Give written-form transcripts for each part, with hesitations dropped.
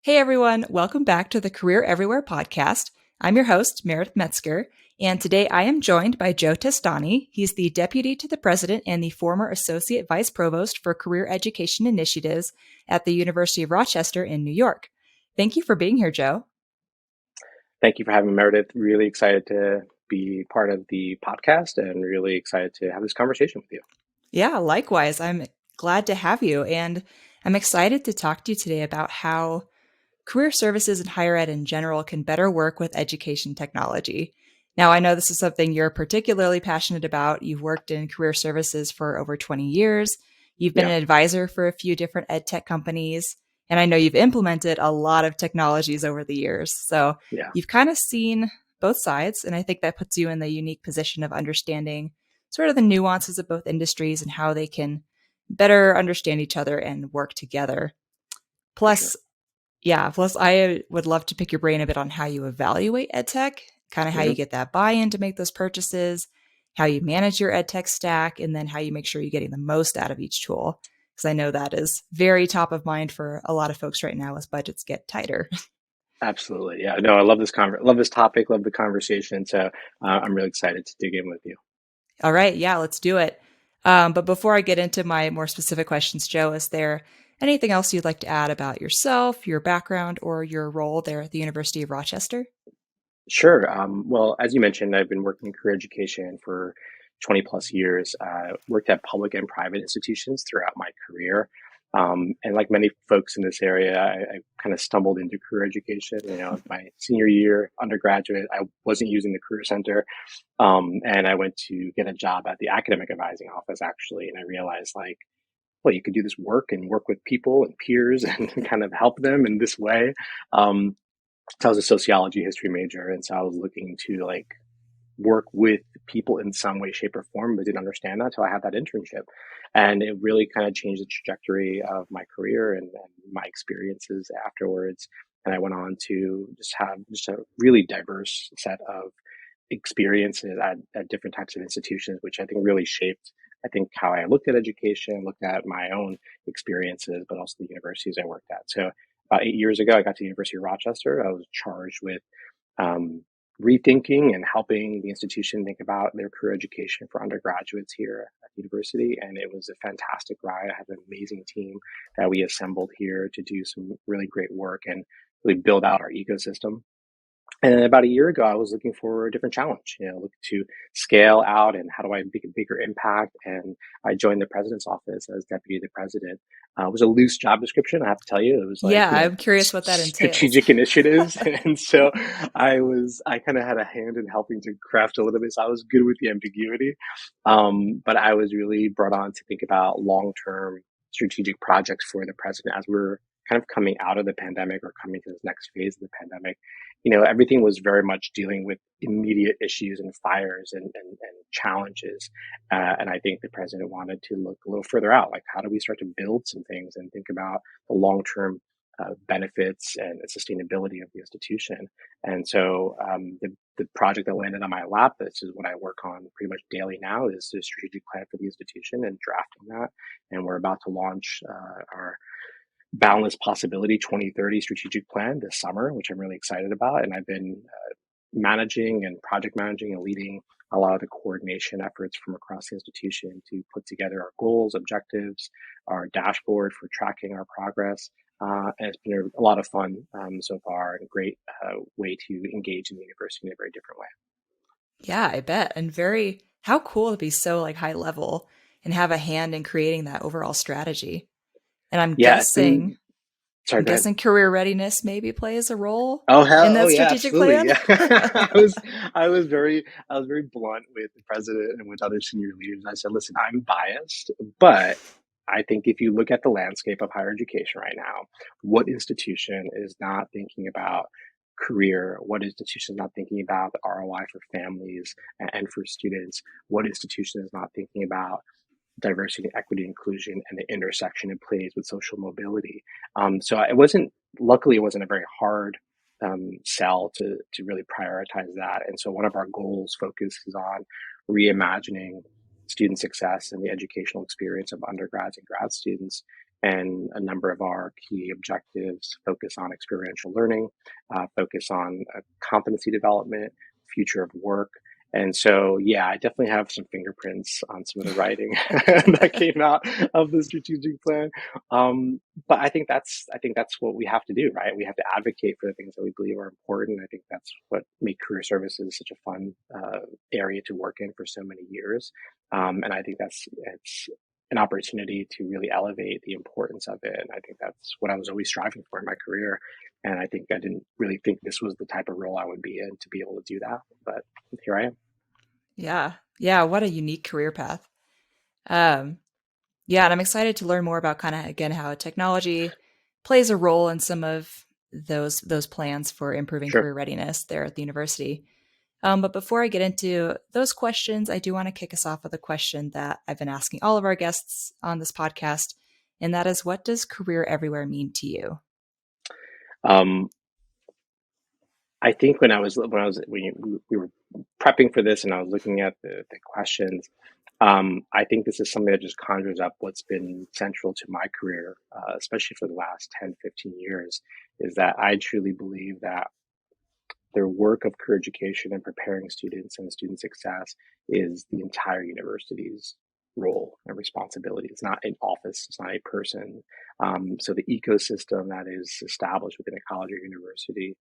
Hey everyone, welcome back to the Career Everywhere podcast. I'm your host, Meredith Metzger, and today I am joined by Joe Testani. He's the Deputy to the President and the former Associate Vice Provost for Career Education Initiatives at the University of Rochester in New York. Thank you for being here, Joe. Thank you for having me, Meredith. Really excited to be part of the podcast and really excited to have this conversation with you. Yeah, likewise. I'm glad to have you, and I'm excited to talk to you today about how career services and higher ed in general can better work with education technology. Now, I know this is something you're particularly passionate about. You've worked in career services for over 20 years. You've been Yeah, an advisor for a few different ed tech companies. And I know you've implemented a lot of technologies over the years. So yeah, you've kind of seen both sides. And I think that puts you in the unique position of understanding sort of the nuances of both industries and how they can better understand each other and work together. for sure. Plus, yeah. Plus, I would love to pick your brain a bit on how you evaluate edtech, kind of how you hmm get that buy-in to make those purchases, how you manage your edtech stack, and then how you make sure you're getting the most out of each tool. Because I know that is very top of mind for a lot of folks right now as budgets get tighter. Absolutely. Yeah. No, I love this love this topic, love the conversation. So I'm really excited to dig in with you. All right. Yeah, let's do it. But before I get into my more specific questions, Joe, is there anything else you'd like to add about yourself, your background, or your role there at the University of Rochester? Sure. Well, as you mentioned, I've been working in career education for 20 plus years. Worked at public and private institutions throughout my career. And like many folks in this area, I kind of stumbled into career education. My senior year undergraduate, I wasn't using the career center. And I went to get a job at the academic advising office actually. And I realized like, well, you could do this work and work with people and peers and kind of help them in this way. Um, so I was a sociology history major. And so I was looking to like work with people in some way, shape, or form, but didn't understand that until I had that internship. And it really kind of changed the trajectory of my career and my experiences afterwards. And I went on to just have just a really diverse set of experiences at different types of institutions, which I think really shaped, I think, how I looked at education, looked at my own experiences, but also the universities I worked at. So about 8 years ago, I got to the University of Rochester. I was charged with um, rethinking and helping the institution think about their career education for undergraduates here at the university. And it was a fantastic ride. I had an amazing team that we assembled here to do some really great work and really build out our ecosystem. And about a year ago, I was looking for a different challenge, looking to scale out and how do I make a bigger impact? And I joined the president's office as deputy to the president. It was a loose job description, I have to tell you. It was like, Yeah, I'm curious what that entails. strategic initiatives. And so I kind of had a hand in helping to craft a little bit. So I was good with the ambiguity. But I was really brought on to think about long-term strategic projects for the president as we're kind of coming out of the pandemic or coming to this next phase of the pandemic. Everything was very much dealing with immediate issues and fires and challenges. And I think the president wanted to look a little further out, like how do we start to build some things and think about the long-term benefits and sustainability of the institution. And so the project that landed on my lap, this is what I work on pretty much daily now, is the strategic plan for the institution and drafting that. And we're about to launch our Boundless Possibility 2030 strategic plan this summer, which I'm really excited about. And I've been managing and project managing and leading a lot of the coordination efforts from across the institution to put together our goals, objectives, our dashboard for tracking our progress. And it's been a lot of fun so far and a great way to engage in the university in a very different way. Yeah, I bet. And how cool to be so like high level and have a hand in creating that overall strategy. And Yeah, it's been, sorry, I'm go ahead. guessing career readiness maybe plays a role Oh in hell! Oh that yeah, strategic absolutely. plan. Yeah, I was very blunt with the president and with other senior leaders. I said, listen, I'm biased, but I think if you look at the landscape of higher education right now, what institution is not thinking about career? What institution is not thinking about the ROI for families and for students? What institution is not thinking about diversity, equity, inclusion, and the intersection it plays with social mobility? So luckily, it wasn't a very hard sell to really prioritize that. And so one of our goals focuses on reimagining student success and the educational experience of undergrads and grad students. And a number of our key objectives focus on experiential learning, focus on competency development, future of work. And so, yeah, I definitely have some fingerprints on some of the writing that came out of the strategic plan. But I think that's what we have to do, right? We have to advocate for the things that we believe are important. I think that's what made career services such a fun area to work in for so many years. And I think it's an opportunity to really elevate the importance of it. And I think that's what I was always striving for in my career. And I think I didn't really think this was the type of role I would be in to be able to do that. But here I am. Yeah. Yeah. What a unique career path. Um, yeah. And I'm excited to learn more about kind of, again, how technology plays a role in some of those plans for improving Sure. career readiness there at the university. But before I get into those questions, I do want to kick us off with a question that I've been asking all of our guests on this podcast. And that is, what does career everywhere mean to you? Um, I think when we were prepping for this and I was looking at the questions, I think this is something that just conjures up what's been central to my career, especially for the last 10, 15 years, is that I truly believe that their work of career education and preparing students and student success is the entire university's role and responsibility. It's not an office, it's not a person. So the ecosystem that is established within a college or university,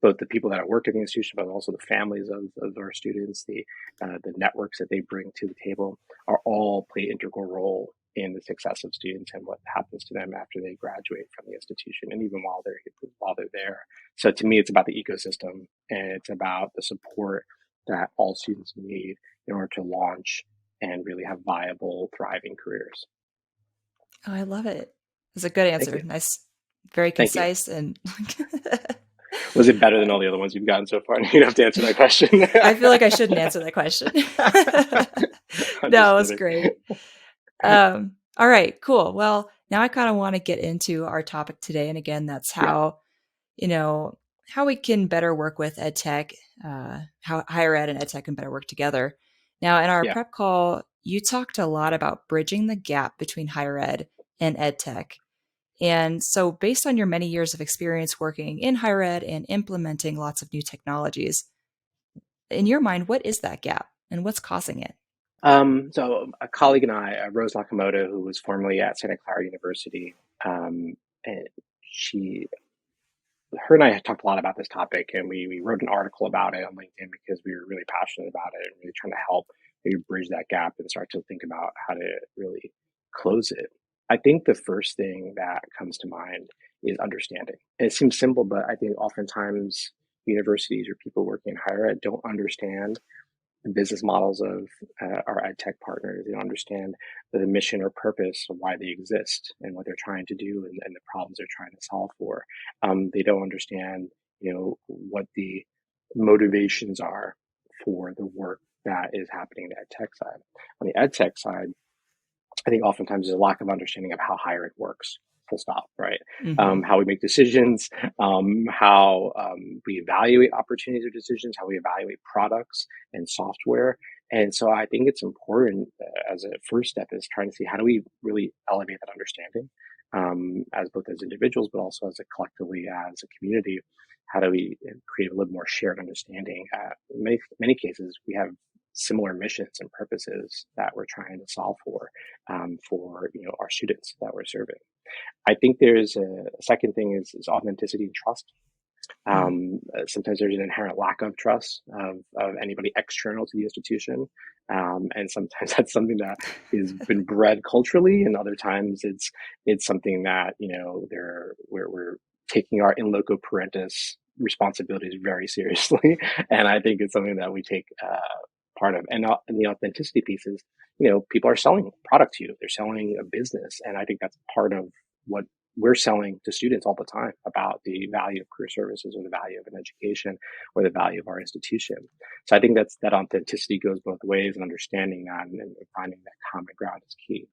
both the people that work at the institution, but also the families of our students, the networks that they bring to the table, are all play an integral role in the success of students and what happens to them after they graduate from the institution, and even while they're there. So to me, it's about the ecosystem, and it's about the support that all students need in order to launch and really have viable, thriving careers. Oh, I love it. It's a good Thank answer. you. Nice, very Thank you. concise. And Was it better than all the other ones you've gotten so far? You don't have to answer that question. I feel like I shouldn't answer that question. I'm No, just it was kidding. great. All right, cool. Well, now I kind of want to get into our topic today. And again, that's Yeah, you know, how we can better work with EdTech, how higher ed and EdTech can better work together. Now, in our yeah. prep call, you talked a lot about bridging the gap between higher ed and EdTech. And so, based on your many years of experience working in higher ed and implementing lots of new technologies, in your mind, what is that gap and what's causing it? So a colleague and I, Rose Nakamoto, who was formerly at Santa Clara University, um, and her and I had talked a lot about this topic, and we wrote an article about it on LinkedIn because we were really passionate about it and really trying to help maybe bridge that gap and start to think about how to really close it. I think the first thing that comes to mind is understanding. And it seems simple, but I think oftentimes universities or people working in higher ed don't understand the business models of our ed tech partners. They don't understand the mission or purpose of why they exist and what they're trying to do and the problems they're trying to solve for. They don't understand, what the motivations are for the work that is happening on the ed tech side. On the ed tech side, I think oftentimes there's a lack of understanding of how higher ed works. Full stop, right? Hmm. How we make decisions, how we evaluate opportunities or decisions, how we evaluate products and software. And so I think it's important as a first step is trying to see how do we really elevate that understanding as both as individuals, but also as a collectively as a community. How do we create a little more shared understanding? In many cases, we have similar missions and purposes that we're trying to solve for our students that we're serving. I think there's a second thing is authenticity and trust. Sometimes there's an inherent lack of trust of anybody external to the institution. And sometimes that's something that has been bred culturally, and other times it's something that, we're taking our in loco parentis responsibilities very seriously. And I think it's something that we take part of. And the authenticity piece is, people are selling product to you. They're selling a business. And I think that's part of what we're selling to students all the time about the value of career services or the value of an education or the value of our institution. So I think that authenticity goes both ways, and understanding that and finding that common ground is key.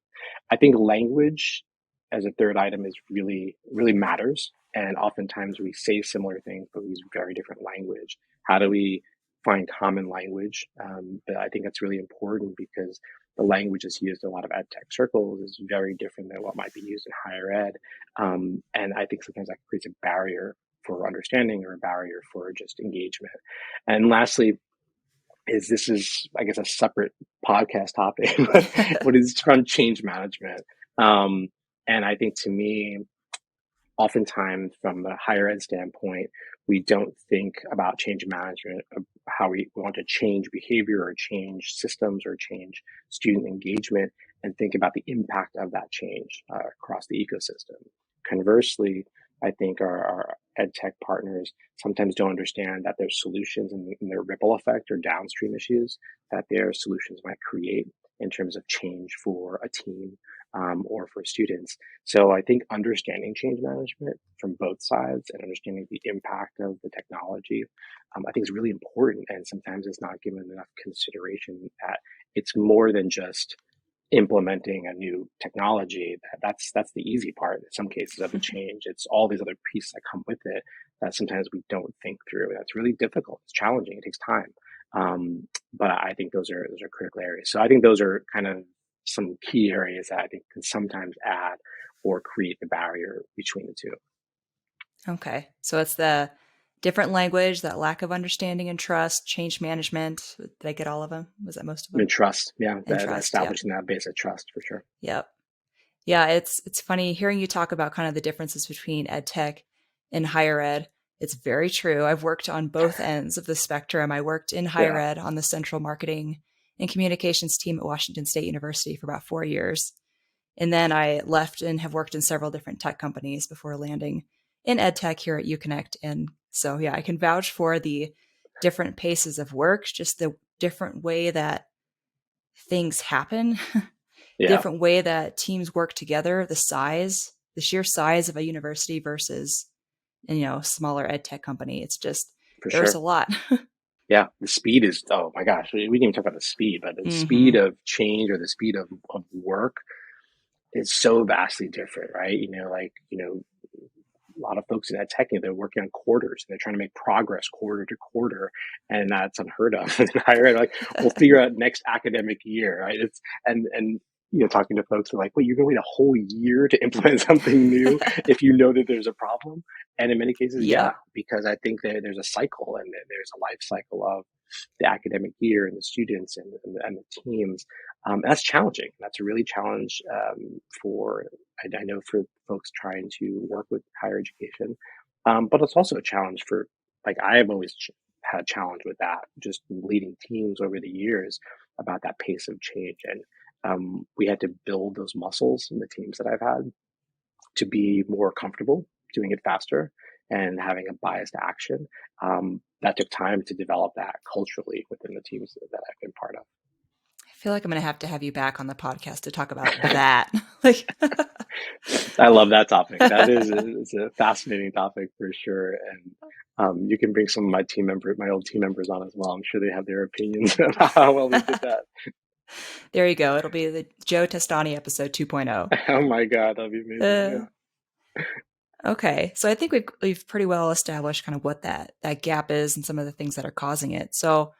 I think language as a third item is really, really matters. And oftentimes we say similar things, but we use very different language. How do we find common language? But I think that's really important because the language that's used in a lot of ed tech circles is very different than what might be used in higher ed. And I think sometimes that creates a barrier for understanding or a barrier for just engagement. And lastly, this is, I guess, a separate podcast topic, but it's around change management. And I think to me, oftentimes from a higher ed standpoint, we don't think about change management, of how we want to change behavior or change systems or change student engagement, and think about the impact of that change across the ecosystem. Conversely, I think our ed tech partners sometimes don't understand that there's solutions in their ripple effect or downstream issues that their solutions might create in terms of change for a team or for students. So I think understanding change management from both sides and understanding the impact of the technology, I think is really important. And sometimes it's not given enough consideration that it's more than just implementing a new technology. That's the easy part in some cases of the change. It's all these other pieces that come with it that sometimes we don't think through. That's really difficult. It's challenging. It takes time. But I think those are critical areas. So I think those are kind of some key areas that I think can sometimes add or create the barrier between the two. Okay. So it's the different language, that lack of understanding and trust, change management. Did I get all of them? Was that most of them? And trust. Yeah. And trust, establishing that base of trust for sure. Yep. Yeah. It's funny hearing you talk about kind of the differences between ed tech and higher ed. It's very true. I've worked on both ends of the spectrum. I worked in higher ed on the central marketing and communications team at Washington State University for about 4 years. And then I left and have worked in several different tech companies before landing in ed tech here at UConnect. And so, yeah, I can vouch for the different paces of work, just the different way that things happen, different way that teams work together, the sheer size of a university versus, smaller ed tech company. It's just, there's a lot. Yeah, the speed is, oh my gosh, we didn't even talk about the speed, but the speed of change or the speed of work is so vastly different, right? A lot of folks in ed tech, they're working on quarters and they're trying to make progress quarter to quarter, and that's unheard of in higher ed. Like, we'll figure out next academic year, right? And talking to folks who are like, wait, you're going to wait a whole year to implement something new if you know that there's a problem? And in many cases, because I think that there's a cycle and there's a life cycle of the academic year and the students and the teams. That's challenging. That's a really challenge I know for folks trying to work with higher education. But it's also a challenge for, like, I have always had a challenge with that, just leading teams over the years about that pace of change. And we had to build those muscles in the teams that I've had to be more comfortable doing it faster and having a bias to action. That took time to develop that culturally within the teams that I've been part of. I feel like I'm going to have you back on the podcast to talk about that. I love that topic. That is a fascinating topic for sure. And you can bring some of my old team members on as well. I'm sure they have their opinions about how well we did that. There you go. It'll be the Joe Testani episode 2.0. Oh my God, that'd be amazing. Okay. So I think we've pretty well established kind of what that gap is and some of the things that are causing it. So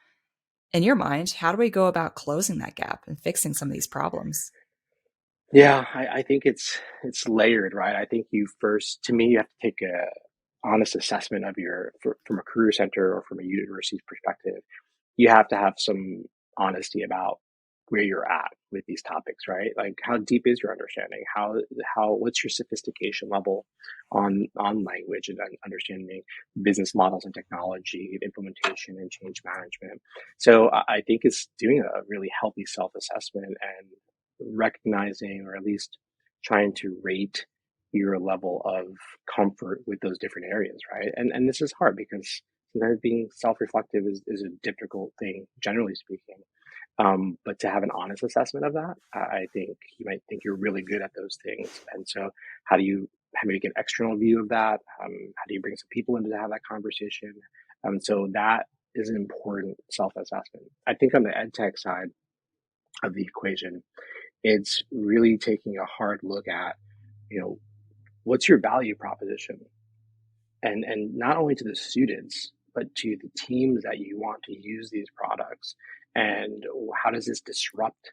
in your mind, how do we go about closing that gap and fixing some of these problems? Yeah, I think it's layered, right? I think you have to take a honest assessment of from a career center or from a university's perspective. You have to have some honesty about where you're at with these topics, right? Like, how deep is your understanding? What's your sophistication level on language and understanding business models and technology, implementation and change management? So I think it's doing a really healthy self-assessment and recognizing, or at least trying to rate your level of comfort with those different areas, right? And this is hard because sometimes being self-reflective is a difficult thing, generally speaking. But to have an honest assessment of that, I think you might think you're really good at those things. And so how do you maybe get an external view of that? How do you bring some people in to have that conversation? So that is an important self-assessment. I think on the ed tech side of the equation, it's really taking a hard look at, what's your value proposition? And not only to the students, but to the teams that you want to use these products. And how does this disrupt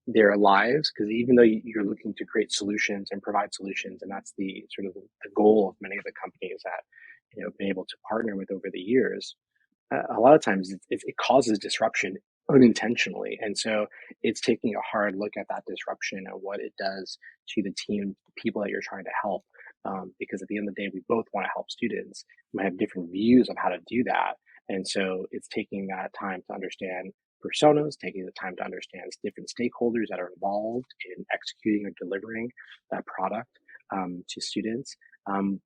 their lives, because even though you're looking to create solutions and provide solutions, and that's the sort of the goal of many of the companies that been able to partner with over the years, a lot of times it causes disruption unintentionally. And so it's taking a hard look at that disruption and what it does to the team, the people that you're trying to help. Because at the end of the day, we both want to help students. We might have different views of how to do that. And so it's taking that time to understand personas, taking the time to understand different stakeholders that are involved in executing or delivering that product to students.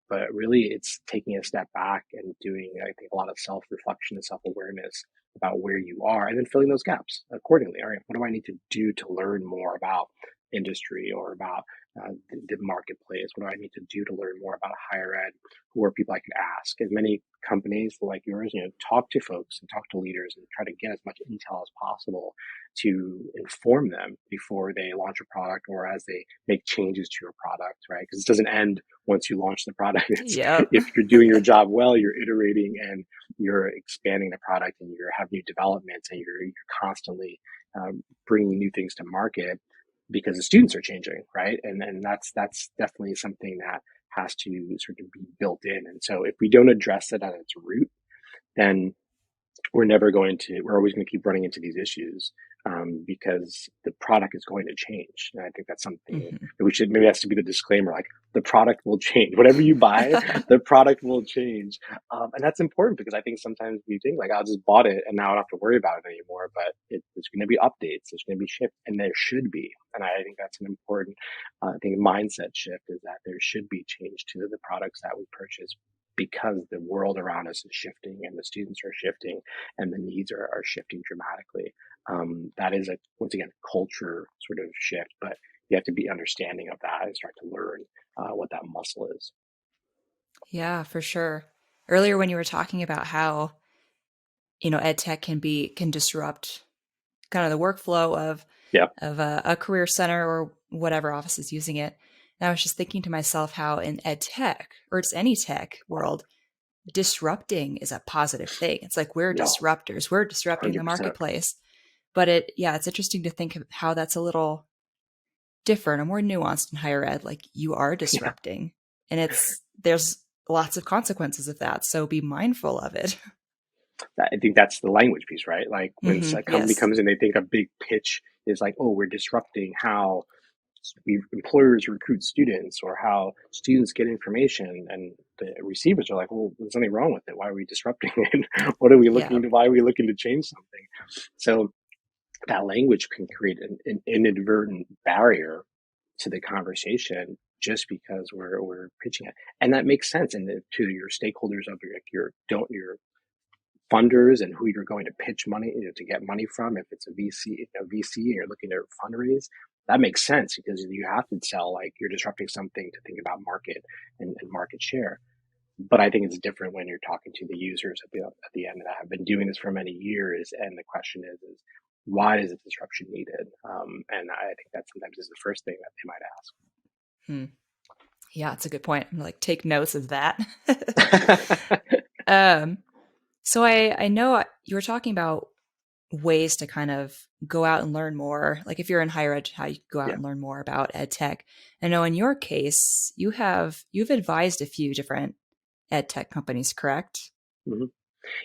But really, it's taking a step back and doing, I think, a lot of self-reflection and self-awareness about where you are, and then filling those gaps accordingly. All right, what do I need to do to learn more about industry or about the marketplace? What do I need to do to learn more about higher ed? Who are people I could ask? And many companies like yours, talk to folks and talk to leaders and try to get as much intel as possible to inform them before they launch a product or as they make changes to your product, right? Because it doesn't end once you launch the product. It's, Yep. if you're doing your job well, you're iterating and you're expanding the product and you're having new developments and you're constantly bringing new things to market because the students are changing, right? And that's definitely something that has to sort of be built in. And so if we don't address it at its root, then we're always going to keep running into these issues because the product is going to change. And I think that's something Mhm. that maybe has to be the disclaimer, like the product will change. Whatever you buy, the product will change. And that's important because I think sometimes we think like, I'll just bought it and now I don't have to worry about it anymore, but there's going to be updates, there's going to be shifts, and there should be. And I think that's an important, mindset shift is that there should be change to the products that we purchase because the world around us is shifting and the students are shifting and the needs are shifting dramatically. That is once again, culture sort of shift, but you have to be understanding of that and start to learn what that muscle is. Yeah, for sure. Earlier when you were talking about how, ed tech can disrupt kind of the workflow Yeah. of a career center or whatever office is using it. And I was just thinking to myself how in ed tech or just any tech world, disrupting is a positive thing. It's like we're No, disruptors. We're disrupting the 100%. marketplace. But it's interesting to think of how that's a little different or more nuanced in higher ed. Like you are Yeah. disrupting, and there's lots of consequences of that. So be mindful of it. I think that's the language piece, right? Like when a company Yes. comes in, they think a big pitch is like, oh, we're disrupting how employers recruit students or how students get information, and the receivers are like, well, there's something wrong with it. Why are we disrupting it? Yeah. Why are we looking to change something? So that language can create an inadvertent barrier to the conversation just because we're pitching it, and that makes sense. And to your stakeholders of your funders and who you're going to pitch money, to get money from. If it's a VC, and you're looking to fundraise, that makes sense because you have to sell like you're disrupting something to think about market and market share. But I think it's different when you're talking to the users at the end that have been doing this for many years, and the question is why is the disruption needed? And I think that sometimes is the first thing that Hmm. Yeah, it's a good point. I'm like take notes of that. they might ask. um, so I know you were talking about ways to kind of go out and learn more. Like if you're in higher ed, how you go out Yeah. and learn more about ed tech. I know in your case, you've advised a few different ed tech companies, correct? Mhm.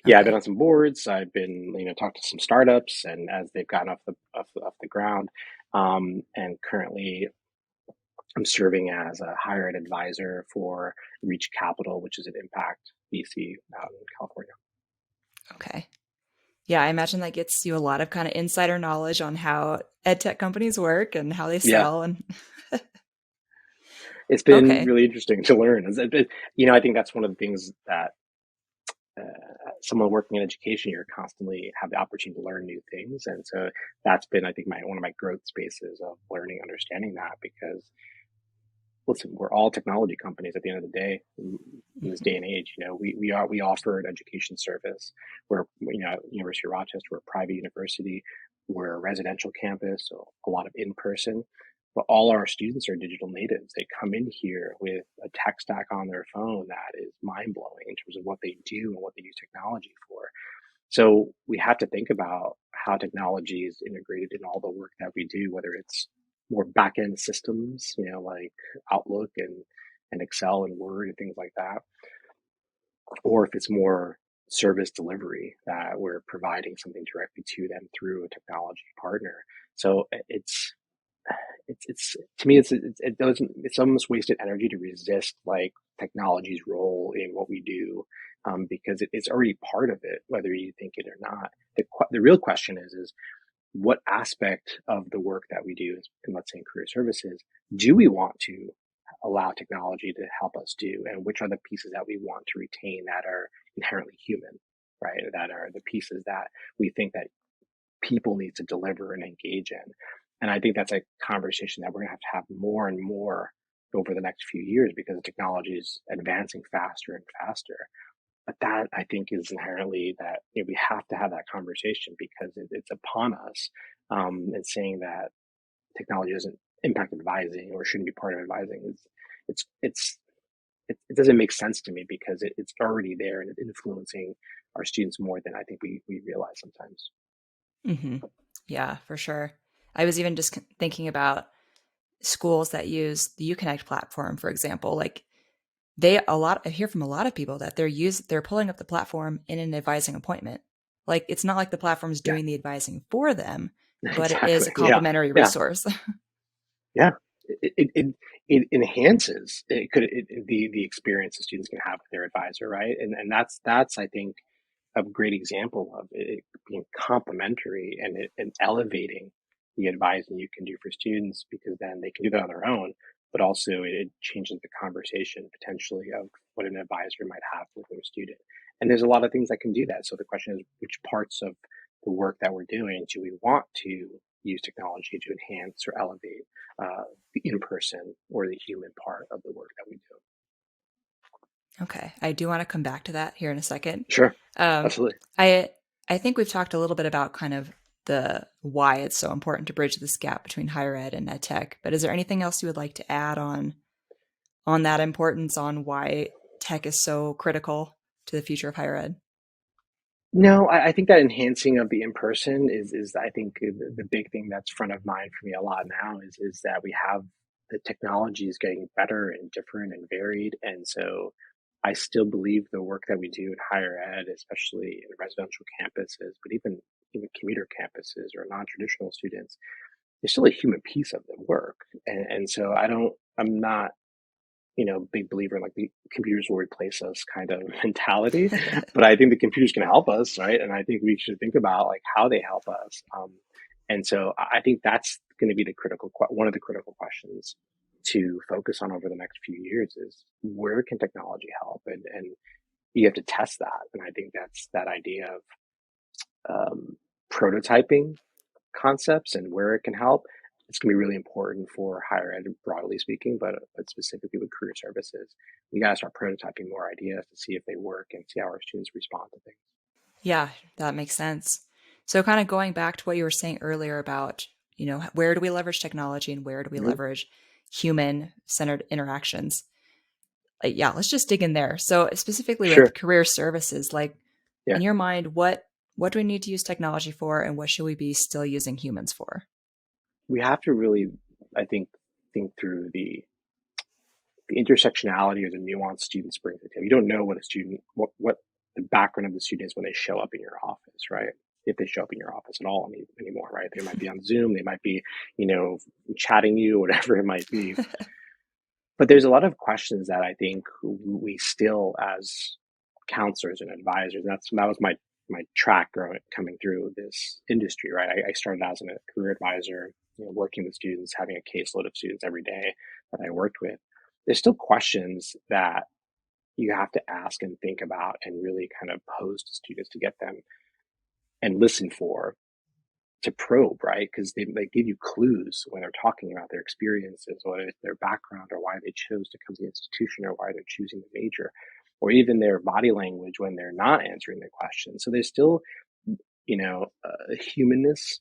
Yeah, I've been Okay. on some boards. I've been, talked to some startups, and as they've gotten off the ground, and currently I'm serving as a higher ed advisor for Reach Capital, which is an impact VC out in California. Okay. Yeah, I imagine that gets you a lot of kind of insider knowledge on how ed tech companies work and how they Yeah, sell and it's been okay. really interesting to learn. I think that's one of the things that someone working in education, you're constantly have the opportunity to learn new things, and so that's been, I think, one of my growth spaces of learning, understanding that because listen, we're all technology companies at the end of the day. In this day Mhm. and age, we offer an education service. We're University of Rochester, we're a private university, we're a residential campus, so a lot of in person. But all our students are digital natives. They come in here with a tech stack on their phone that is mind blowing in terms of what they do and what they use technology for. So we have to think about how technology is integrated in all the work that we do, whether it's more back-end systems, like Outlook and Excel and Word and things like that, or if it's more service delivery that we're providing something directly to them through a technology partner. So it's to me it doesn't it's almost wasted energy to resist like technology's role in what we do, because it's already part of it, whether you think it or not. The real question is what aspect of the work that we do, in let's say in career services, do we want to allow technology to help us do, and which are the pieces that we want to retain that are inherently human, right? That are the pieces that we think that people need to deliver and engage in. And I think that's a conversation that we're going to have more and more over the next few years, because the technology is advancing faster and faster. But that, I think, is inherently that we have to have that conversation, because it's upon us, and saying that technology doesn't impact advising or shouldn't be part of advising it doesn't make sense to me, because it's already there and it's influencing our students more than I think we realize sometimes. Hmm. Yeah, for sure. I was even just thinking about schools that use the UConnect platform, for example. Like I hear from a lot of people that they're pulling up the platform in an advising appointment. Like it's not like the platform's Yeah, doing the advising for them, but it is exactly. a Yeah, complementary yeah, resource. yeah. It enhances the experience the students can have with their advisor, right? And that's I think a great example of it being complementary and elevating the advising you can do for students, because then they can do that on their own, but also it changes the conversation potentially of what an advisor might have with their student. And there's a lot of things that can do that. So the question is, which parts of the work that we're doing do we want to use technology to enhance or elevate the in-person or the human part of the work that we do? Okay, I do want to come back to that here in a second. Sure, Um, absolutely. I I think we've talked a little bit about kind of the why it's so important to bridge this gap between higher ed and ed tech, but is there anything else you would like to add on that importance, on why tech is so critical to the future of higher ed? No, I think that enhancing of the in-person is I think the big thing that's front of mind for me a lot now is that we have the technology is getting better and different and varied. And so I still believe the work that we do in higher ed, especially in residential campuses, but even commuter campuses or non-traditional students, there's still a human piece of the work. And so I'm not, big believer in like the computers will replace us kind of mentality, but I think the computers can help us, right? And I think we should think about like how they help us. And so I think that's going to be one of the critical questions to focus on over the next few years is where can technology help, and you have to test that. And I think that's that idea of prototyping concepts and where it can help. It's going to be really important for higher ed, broadly speaking, but specifically with career services. We got to start prototyping more ideas to see if they work and see how our students respond to things. Yeah, that makes sense. So kind of going back to what you were saying earlier about, where do we leverage technology and where do we Hmm. leverage human-centered interactions? Like, yeah, let's just dig in there. So specifically with Sure. career services, like Yeah. in your mind, what do we need to use technology for and what should we be still using humans for? We have to really, I think through the intersectionality or the nuance students bring to the table. You don't know what the background of the student is when they show up in your office, right? If they show up in your office at all anymore, right? They might be on Zoom, they might be, chatting you, whatever it might be. But there's a lot of questions that I think we still, as counselors and advisors, that was my track coming through this industry, right? I started as a career advisor, working with students, having a caseload of students every day that I worked with. There's still questions that you have to ask and think about and really kind of pose to students to get them and listen for, to probe, right? Because they give you clues when they're talking about their experiences, or their background, or why they chose to come to the institution, or why they're choosing the major, or even their body language when they're not answering the question. So there's still, a humanness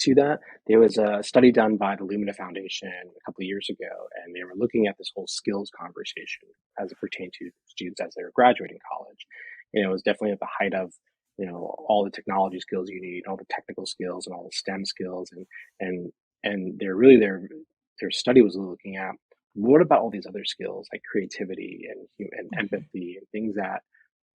to that. There was a study done by the Lumina Foundation a couple of years ago, and they were looking at this whole skills conversation as it pertained to students as they were graduating college. It was definitely at the height of all the technology skills you need, all the technical skills and all the STEM skills. And they're really, their study was looking at, what about all these other skills like creativity and Mhm. empathy and things that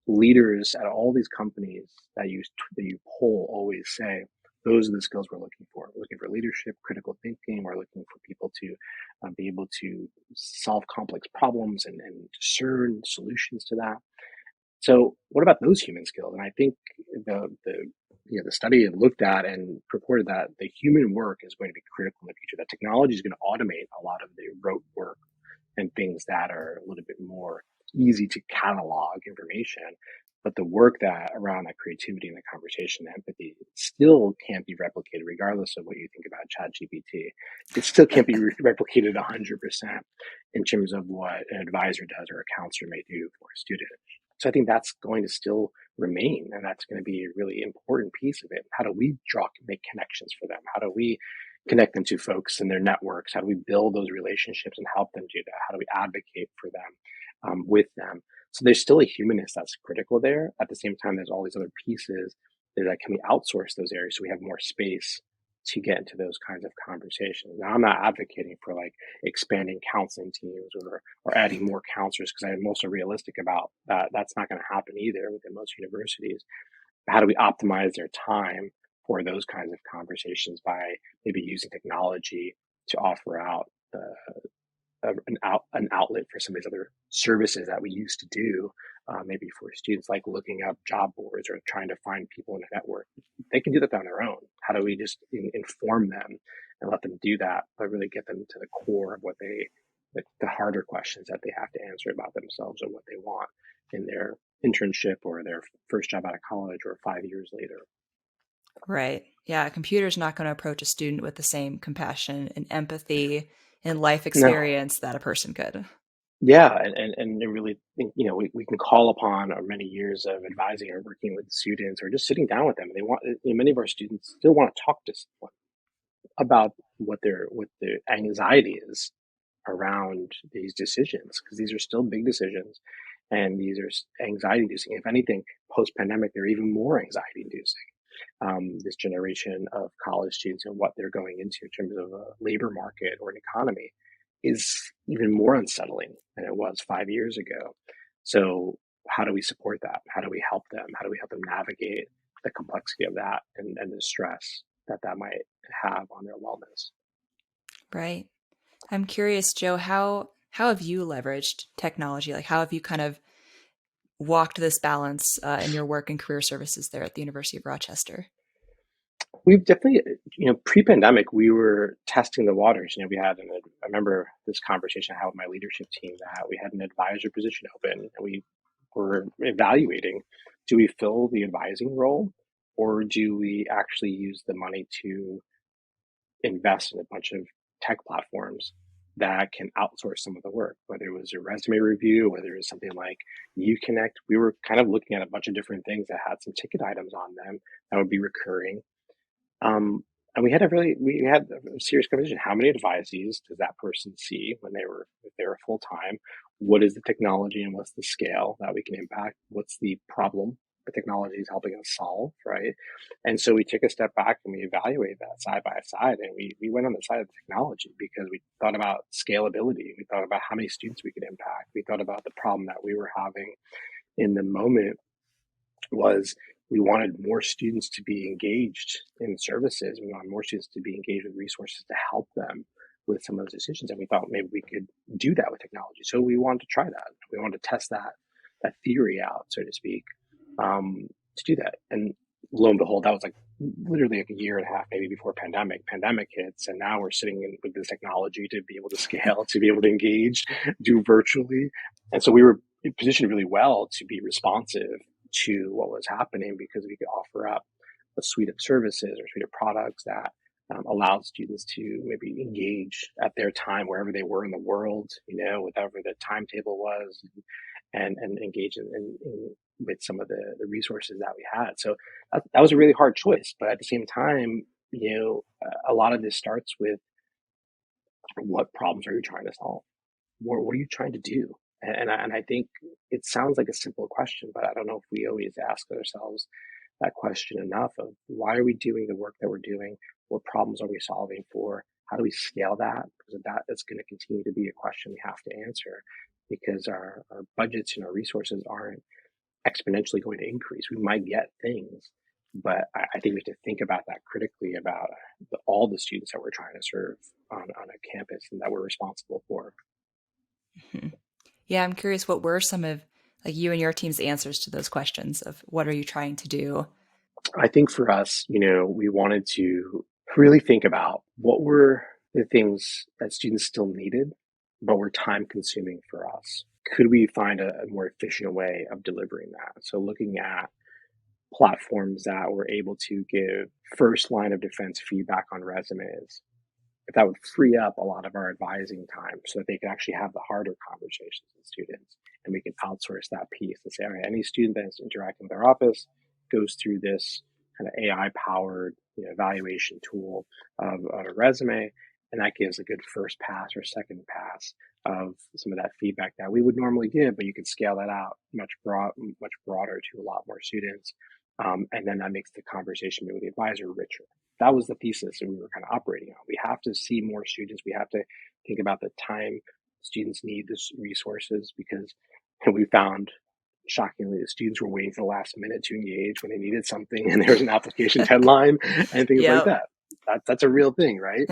leaders at all these companies that you poll always say, those are the skills we're looking for. We're looking for leadership, critical thinking. We're looking for people to be able to solve complex problems and discern solutions to that. So what about those human skills? And I think the study looked at and purported that the human work is going to be critical in the future. That technology is going to automate a lot of the rote work and things that are a little bit more easy to catalog information. But the work that around that creativity and the conversation, and empathy, still can't be replicated, regardless of what you think about ChatGPT. It still can't be replicated 100% in terms of what an advisor does or a counselor may do for a student. So I think that's going to still remain, and that's going to be a really important piece of it. How do we make connections for them? How do we connect them to folks in their networks? How do we build those relationships and help them do that? How do we advocate for them, with them? So there's still a humanness that's critical there. At the same time, there's all these other pieces that can we outsource those areas so we have more space to get into those kinds of conversations. Now, I'm not advocating for like expanding counseling teams or adding more counselors, because I'm also realistic about that. That's not going to happen either within most universities. How do we optimize their time for those kinds of conversations by maybe using technology to offer out an outlet for some of these other services that we used to do, maybe for students, like looking up job boards or trying to find people in a network. They can do that on their own. How do we just inform them and let them do that, but really get them to the core of what the harder questions that they have to answer about themselves or what they want in their internship or their first job out of college or 5 years later. Right. Yeah. A computer's not going to approach a student with the same compassion and empathy and life No. experience that a person could. Yeah, and I really think, we can call upon our many years of advising or working with students or just sitting down with them. They want, many of our students still want to talk to someone about what their anxiety is around these decisions, because these are still big decisions and these are anxiety inducing. If anything, post pandemic, they're even more anxiety inducing. This generation of college students and what they're going into in terms of a labor market or an economy is even more unsettling than it was 5 years ago. So how do we support that? How do we help them? How do we help them navigate the complexity of that and the stress that might have on their wellness? Right. I'm curious, Joe, how have you leveraged technology? Like how have you kind of walked this balance in your work and career services there at the University of Rochester? We've definitely, pre-pandemic, we were testing the waters. I remember this conversation I had with my leadership team, that we had an advisor position open and we were evaluating, do we fill the advising role or do we actually use the money to invest in a bunch of tech platforms that can outsource some of the work, whether it was a resume review, whether it was something like Connect. We were kind of looking at a bunch of different things that had some ticket items on them that would be recurring, and we had a serious conversation. How many advisees does that person see if they were full time? What is the technology and what's the scale that we can impact? What's the problem the technology is helping us solve, right? And so we took a step back and we evaluated that side by side, and we went on the side of the technology because we thought about scalability. We thought about how many students we could impact. We thought about the problem that we were having in the moment was we wanted more students to be engaged in services. We wanted more students to be engaged with resources to help them with some of those decisions. And we thought maybe we could do that with technology. So we wanted to try that. We wanted to test that theory out, so to speak, to do that. And lo and behold, that was like literally like a year and a half, maybe before pandemic hits. And now we're sitting with this technology to be able to scale, to be able to engage, do virtually. And so we were positioned really well to be responsive to what was happening, because we could offer up a suite of services or suite of products that allowed students to maybe engage at their time wherever they were in the world, whatever the timetable was, and engage with some of the resources that we had. So that was a really hard choice, but at the same time, a lot of this starts with, what problems are you trying to solve? What are you trying to do? And I think it sounds like a simple question, but I don't know if we always ask ourselves that question enough of why are we doing the work that we're doing? What problems are we solving for? How do we scale that? Because that is going to continue to be a question we have to answer because our budgets and our resources aren't exponentially going to increase. We might get things, but I think we have to think about that critically about all the students that we're trying to serve on a campus and that we're responsible for. Mhm. Yeah, I'm curious, what were some of like you and your team's answers to those questions of what are you trying to do? I think for us, we wanted to really think about what were the things that students still needed, but were time consuming for us. Could we find a more efficient way of delivering that? So looking at platforms that were able to give first line of defense feedback on resumes, if that would free up a lot of our advising time so that they could actually have the harder conversations with students and we can outsource that piece and say, all right, any student that's interacting with our office goes through this kind of AI powered evaluation tool of a resume. And that gives a good first pass or second pass of some of that feedback that we would normally give, but you can scale that out much broader to a lot more students. And then that makes the conversation with the advisor richer. That was the thesis that we were kind of operating on. We have to see more students. We have to think about the time students need this resources because we found shockingly the students were waiting for the last minute to engage when they needed something and there was an application deadline and things like Yep. that. That's a real thing, right?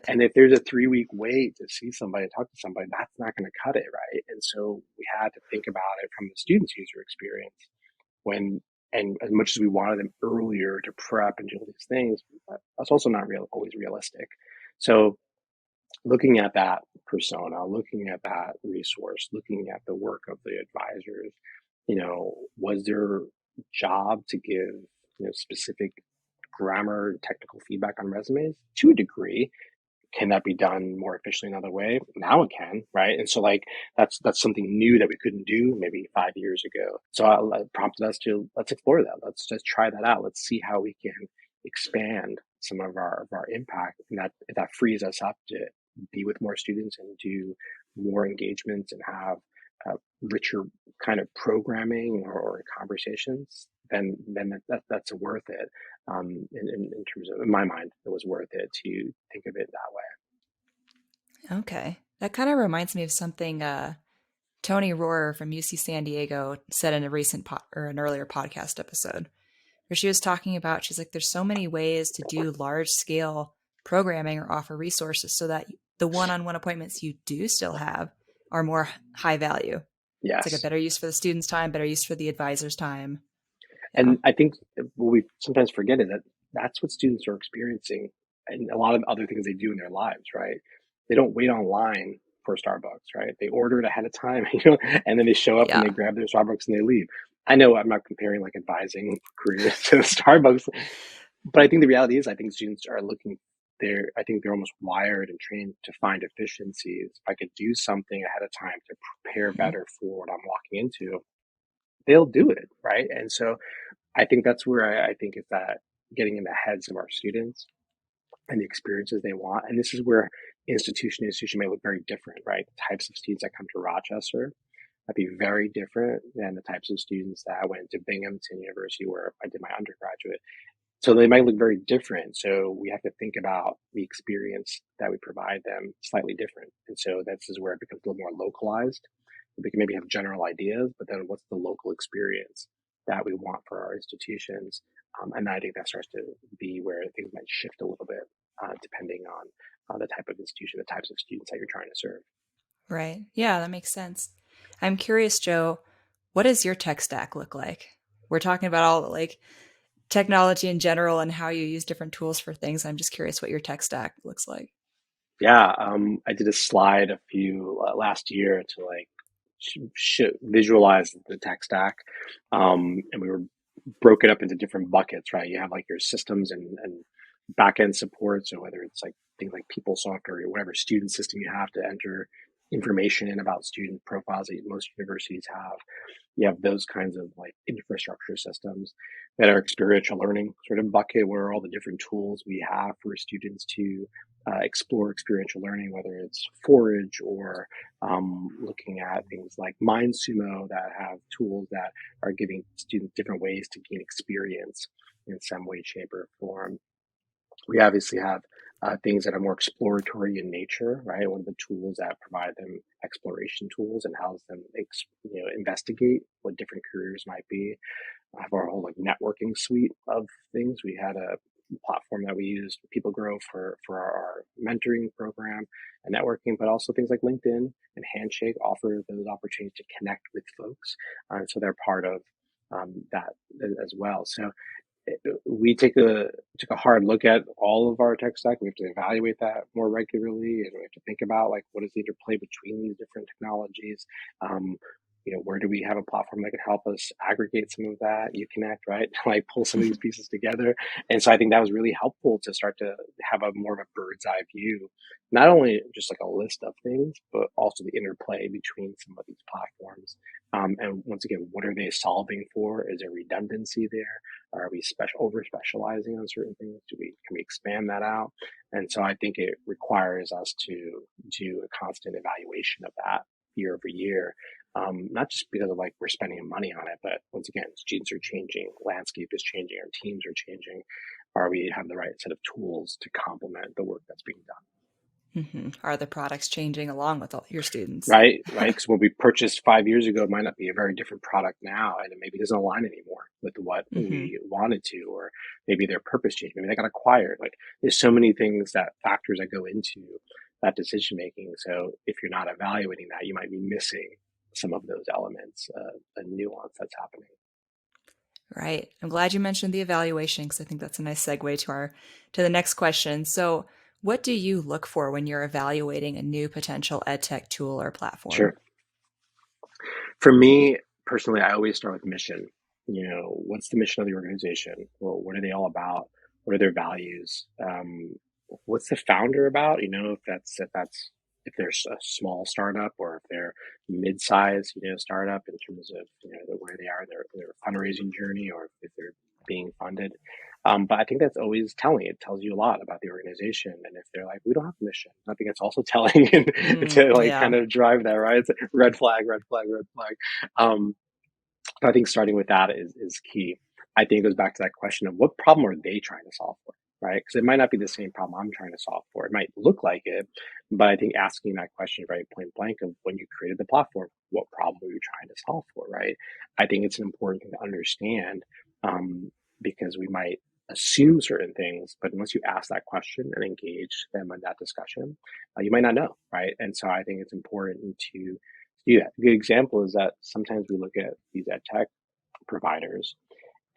And if there's a 3-week wait to see somebody, talk to somebody, that's not going to cut it, right? And so we had to think about it from the student's user experience when, and as much as we wanted them earlier to prep and do all these things, that's also not always realistic. So looking at that persona, looking at that resource, looking at the work of the advisors, was their job to give, specific grammar technical feedback on resumes? To a degree. Can that be done more efficiently another way? Now it can, right? And so like that's something new that we couldn't do maybe 5 years ago. So it prompted us to let's explore that. Let's just try that out. Let's see how we can expand some of our impact, and that if that frees us up to be with more students and do more engagements and have richer kind of programming or conversations, then that's worth it. In terms of, in my mind, it was worth it to think of it that way. Okay. That kind of reminds me of something Tony Rohrer from UC San Diego said in a recent or an earlier podcast episode where she was talking about, she's like, there's so many ways to do large scale programming or offer resources so that the one-on-one appointments you do still have are more high value. It's like a Yes. better use for the student's time, better use for the advisor's time. Yeah. And I think what we sometimes forget is that that's what students are experiencing and a lot of other things they do in their lives, right? They don't wait online for Starbucks, right? They order it ahead of time, and then they show up and they Yeah. grab their Starbucks and they leave. I know I'm not comparing like advising careers to Starbucks, but I think the reality is I think students are looking there. I think they're almost wired and trained to find efficiencies. If I could do something ahead of time to prepare Mhm. better for what I'm walking into, they'll do it, right? And so I think that's where I think is that getting in the heads of our students and the experiences they want. And this is where institution may look very different, right? The types of students that come to Rochester might be very different than the types of students that went to Binghamton University where I did my undergraduate. So they might look very different. So we have to think about the experience that we provide them slightly different. And so this is where it becomes a little more localized. We can maybe have general ideas, but then what's the local experience that we want for our institutions? And I think that starts to be where things might shift a little bit, depending on the type of institution, the types of students that you're trying to serve. Right. Yeah, that makes sense. I'm curious, Joe, what does your tech stack look like? We're talking about all like technology in general and how you use different tools for things. I'm just curious what your tech stack looks like. Yeah, I did a slide a few last year to like visualize the tech stack, and we were broken up into different buckets, right? You have like your systems and back end support. So whether it's like things like PeopleSoft or whatever student system you have to enter information in about student profiles that most universities have. You have those kinds of like infrastructure systems that are experiential learning sort of bucket, where all the different tools we have for students to explore experiential learning, whether it's Forage or looking at things like MindSumo that have tools that are giving students different ways to gain experience in some way, shape, or form. We obviously have things that are more exploratory in nature, right? One of the tools that provide them exploration tools and helps them, investigate what different careers might be. I have our whole like networking suite of things. We had a platform that we used, People Grow, for our mentoring program and networking, but also things like LinkedIn and Handshake offer those opportunities to connect with folks. So they're part of that as well. So we took a hard look at all of our tech stack. We have to evaluate that more regularly, and we have to think about like what is the interplay between these different technologies. Um, where do we have a platform that can help us aggregate some of that? You connect, right? Like pull some of these pieces together. And so I think that was really helpful to start to have a more of a bird's eye view, not only just like a list of things, but also the interplay between some of these platforms. And once again, what are they solving for? Is there redundancy there? Are we over specializing on certain things? Can we expand that out? And so I think it requires us to do a constant evaluation of that year over year. Not just because of like we're spending money on it, but once again, students are changing, landscape is changing, our teams are changing. Are we have the right set of tools to complement the work that's being done? Are the products changing along with all your students? Right. Because what we purchased 5 years ago might not be a very different product now, and it maybe doesn't align anymore with what we wanted to, or maybe their purpose changed, maybe they got acquired. Like there's so many things factors that go into that decision making. So if you're not evaluating that, you might be missing some of those elements, a nuance that's happening. Right. I'm glad you mentioned the evaluation because I think that's a nice segue to the next question. So, what do you look for when you're evaluating a new potential edtech tool or platform? Sure. For me personally, I always start with mission. What's the mission of the organization? Well, what are they all about? What are their values? What's the founder about? If there's a small startup, or if they're mid-sized, startup in terms of where they are in their fundraising journey, or if they're being funded. But I think that's always telling. It tells you a lot about the organization. And if they're like, we don't have a mission, I think it's also telling to like Yeah. kind of drive that, right? It's a red flag, red flag, red flag. Um, I think starting with that is key. I think it goes back to that question of what problem are they trying to solve for, right? Because it might not be the same problem I'm trying to solve for. It might look like it, but I think asking that question very point blank of when you created the platform, what problem were you trying to solve for, right? I think it's an important thing to understand, because we might assume certain things, but once you ask that question and engage them in that discussion, you might not know, right? And so I think it's important to do that. A good example is that sometimes we look at these ed tech providers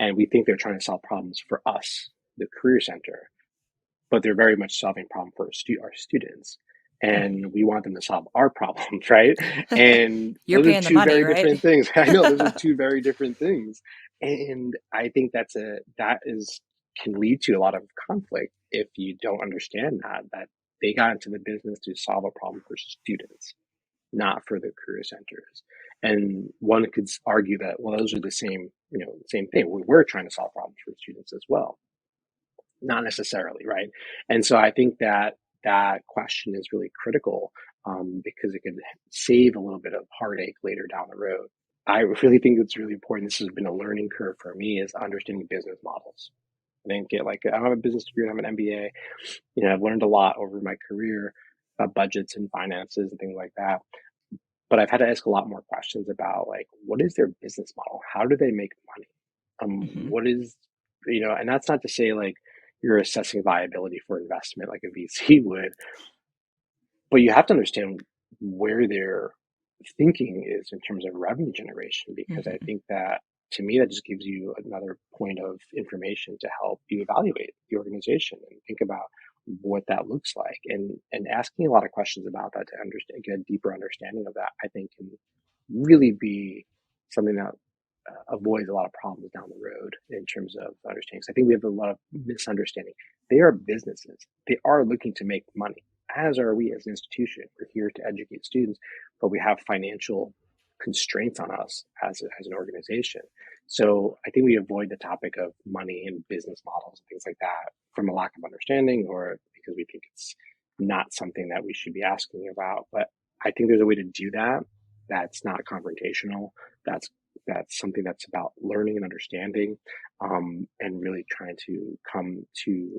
and we think they're trying to solve problems for us, the career center, but they're very much solving problem for our students. And we want them to solve our problems, right? And You're those are paying the two money, very right? different things. I know those are two very different things. And I think can lead to a lot of conflict if you don't understand that they got into the business to solve a problem for students, not for the career centers. And one could argue that, well, those are the same thing. We're trying to solve problems for students as well. Not necessarily, right? And so I think that question is really critical, because it could save a little bit of heartache later down the road. I really think it's really important. This has been a learning curve for me, is understanding business models. I didn't get I don't have a business degree, I have an MBA. I've learned a lot over my career about budgets and finances and things like that. But I've had to ask a lot more questions about like, what is their business model? How do they make money? hmm What is, and that's not to say like you're assessing viability for investment like a VC would, but you have to understand where their thinking is in terms of revenue generation, because I hmm think that to me, that just gives you another point of information to help you evaluate the organization and think about what that looks like, and asking a lot of questions about that to understand, get a deeper understanding of that, I think can really be something that avoids a lot of problems down the road in terms of understanding. So I think we have a lot of misunderstanding. They are businesses. They are looking to make money, as are we as an institution. We're here to educate students, but we have financial constraints on us as an organization. So I think we avoid the topic of money and business models and things like that from a lack of understanding, or because we think it's not something that we should be asking about. But I think there's a way to do that that's not confrontational. That's that's something that's about learning and understanding, and really trying to come to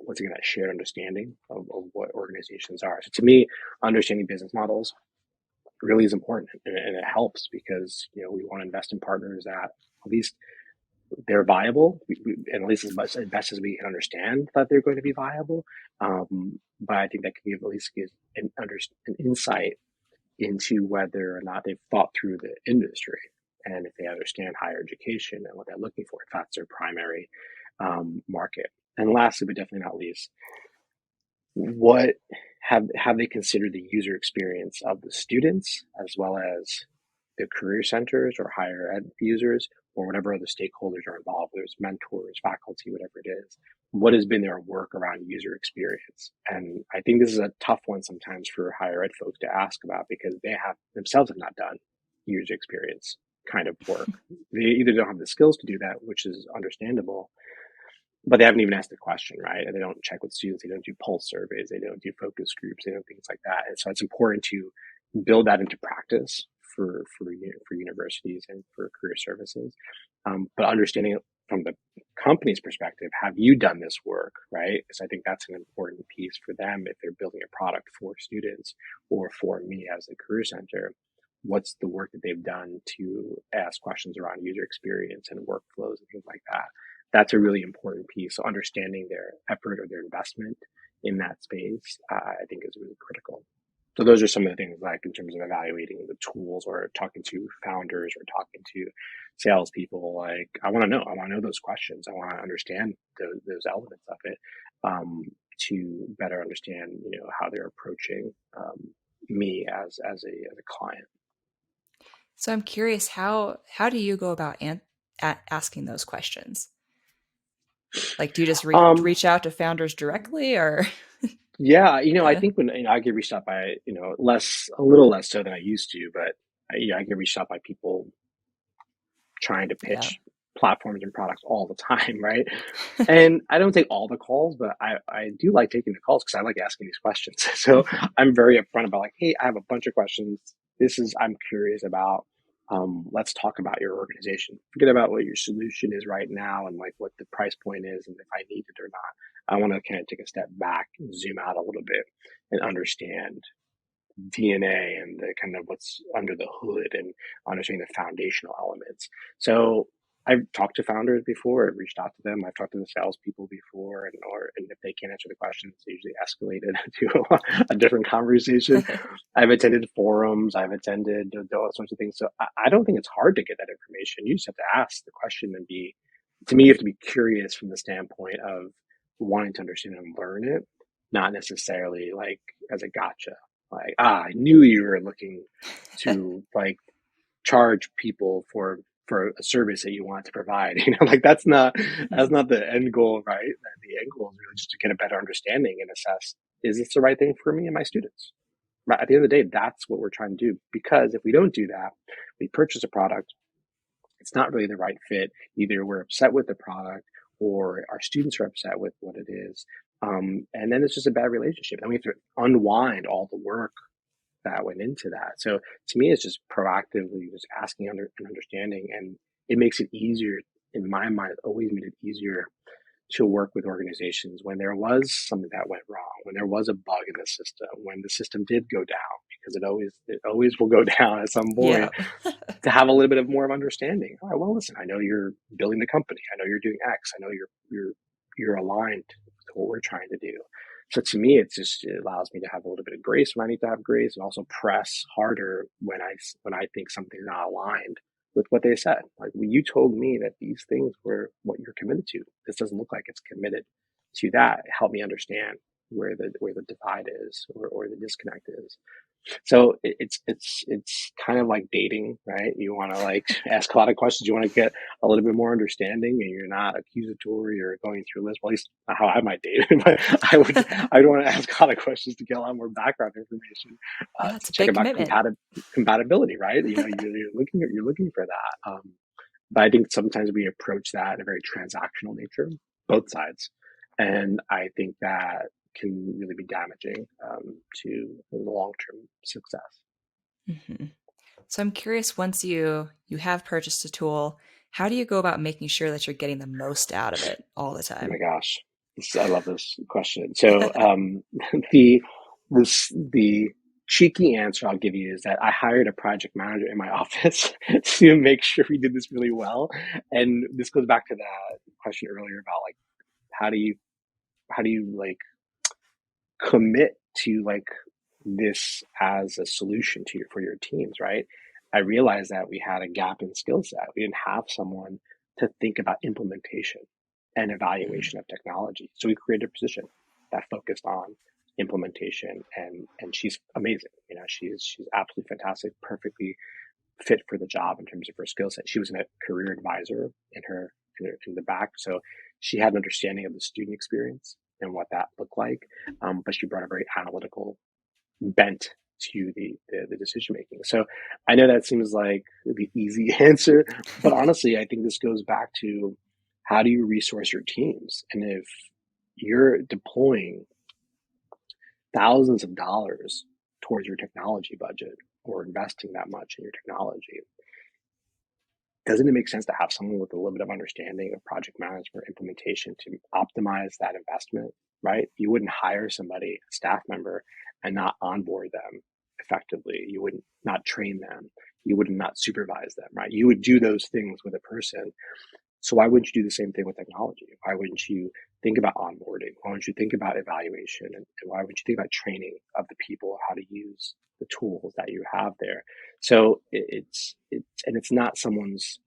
once again that shared understanding of what organizations are. So to me, understanding business models really is important, and it helps because we want to invest in partners that at least they're viable, and at least as best as we can understand that they're going to be viable. But I think that can give at least give an insight into whether or not they've thought through the industry and if they understand higher education and what they're looking for, if that's their primary market. And lastly, but definitely not least, what have they considered the user experience of the students as well as the career centers or higher ed users or whatever other stakeholders are involved? There's mentors, faculty, whatever it is. What has been their work around user experience? And I think this is a tough one sometimes for higher ed folks to ask about because they have themselves have not done user experience kind of work. They either don't have the skills to do that, which is understandable, but they haven't even asked the question, right? And they don't check with students. They don't do pulse surveys. They don't do focus groups. They don't things like that. And so it's important to build that into practice for universities and for career services. But understanding it from the company's perspective, have you done this work, right? Because I think that's an important piece for them if they're building a product for students or for me as a career center. What's the work that they've done to ask questions around user experience and workflows and things like that? That's a really important piece. So understanding their effort or their investment in that space, I think is really critical. So those are some of the things like in terms of evaluating the tools or talking to founders or talking to salespeople. Like I want to know those questions. I want to understand those elements of it to better understand, how they're approaching me as a client. So I'm curious, how do you go about asking those questions? Like, do you just Um, reach out to founders directly, or yeah, I yeah, think when I get reached out by, a little less so than I used to, but I get reached out by people trying to yeah, pitch platforms and products all the time, right? And I don't take all the calls, but I do like taking the calls because I like asking these questions. So Mhm. I'm very upfront about like, hey, I have a bunch of questions. I'm curious about. Let's talk about your organization. Forget about what your solution is right now and like what the price point is and if I need it or not. I want to kind of take a step back and zoom out a little bit and understand DNA and the kind of what's under the hood and understanding the foundational elements. So I've talked to founders before. I've reached out to them. I've talked to the salespeople before, and if they can't answer the questions, they usually escalate it to a different conversation. I've attended forums. I've attended all sorts of things. So I don't think it's hard to get that information. You just have to ask the question and to me, you have to be curious from the standpoint of wanting to understand and learn it, not necessarily like as a gotcha. Like, I knew you were looking to like charge people for a service that you want to provide. Like that's Mhm. not the end goal, right? The end goal is really just to get a better understanding and assess, is this the right thing for me and my students? Right. At the end of the day, that's what we're trying to do. Because if we don't do that, we purchase a product, it's not really the right fit. Either we're upset with the product or our students are upset with what it is. And then it's just a bad relationship. And we have to unwind all the work that went into that. So to me, it's just proactively just asking and understanding, and it makes it easier. In my mind, it always made it easier to work with organizations when there was something that went wrong, when there was a bug in the system, when the system did go down, because it always will go down at some point. Yeah. To have a little bit of more of understanding. All right, well, listen, I know you're building the company. I know you're doing X. I know you're aligned to what we're trying to do. So to me, it allows me to have a little bit of grace when I need to have grace, and also press harder when I think something's not aligned with what they said. Like, well, you told me that these things were what you're committed to. This doesn't look like it's committed to that. Help me understand where the divide is or the disconnect is. So it's kind of like dating, right? You want to like ask a lot of questions. You want to get a little bit more understanding, and you're not accusatory or going through a list. Well, at least not how I might date, but I would want to ask a lot of questions to get a lot more background information Yeah, to it's a check big about commitment. compatibility, right? You know, you're looking for that. But I think sometimes we approach that in a very transactional nature, both sides, and I think that can really be damaging to the long term success. Hmm. So I'm curious, once you have purchased a tool, how do you go about making sure that you're getting the most out of it all the Oh my time? gosh, I love this question. So the the cheeky answer I'll give you is that I hired a project manager in my office to make sure we did this really well. And this goes back to that question earlier about like how do you like commit to like this as a solution to for your teams, right? I realized that we had a gap in skill set. We didn't have someone to think about implementation and Mhm. evaluation of technology. So we created a position that focused on implementation, and she's amazing. You know, she's absolutely fantastic, perfectly fit for the job in terms of her skill set. She was a career advisor in the back, so she had an understanding of the student experience and what that looked like. But she brought a very analytical bent to the decision making. So I know that seems like the easy answer, but honestly, I think this goes back to how do you resource your teams, and if you're deploying thousands of dollars towards your technology budget or investing that much in your technology, doesn't it make sense to have someone with a little bit of understanding of project management implementation to optimize that investment, right? You wouldn't hire somebody, a staff member, and not onboard them effectively. You wouldn't not train them. You would not supervise them, right? You would do those things with a person. So why wouldn't you do the same thing with technology? Why wouldn't you think about onboarding? Why wouldn't you think about evaluation? And why wouldn't you think about training of the people how to use the tools that you have there? So it's not someone's,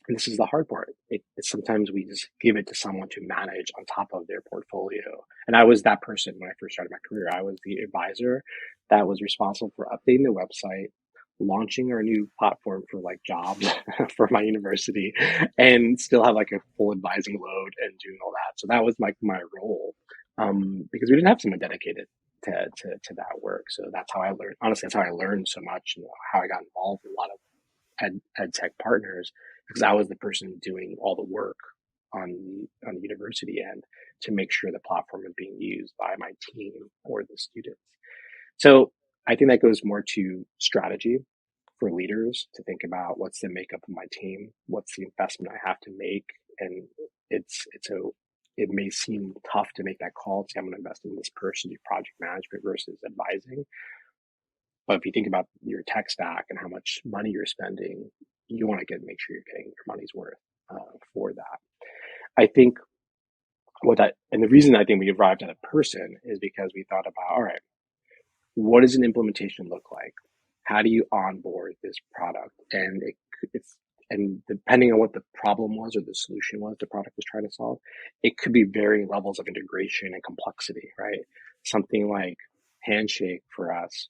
and this is the hard part. It's sometimes we just give it to someone to manage on top of their portfolio. And I was that person when I first started my career. I was the advisor that was responsible for updating the website, launching our new platform for like jobs for my university, and still have like a full advising load and doing all that. So that was like my role, because we didn't have someone dedicated to that work. So that's how I learned. Honestly, that's how I learned so much, and how I got involved in a lot of ed tech partners, because I was the person doing all the work on the university end to make sure the platform is being used by my team or the students. So I think that goes more to strategy for leaders to think about what's the makeup of my team, what's the investment I have to make, and it's a it may seem tough to make that call to say I'm going to invest in this person, do project management versus advising. But if you think about your tech stack and how much money you're spending, you want to make sure you're getting your money's worth for that. I think and the reason I think we arrived at a person is because we thought about, all right, what does an implementation look like? How do you onboard this product? And and depending on what the problem was or the solution was the product was trying to solve, it could be varying levels of integration and complexity, right? Something like Handshake for us,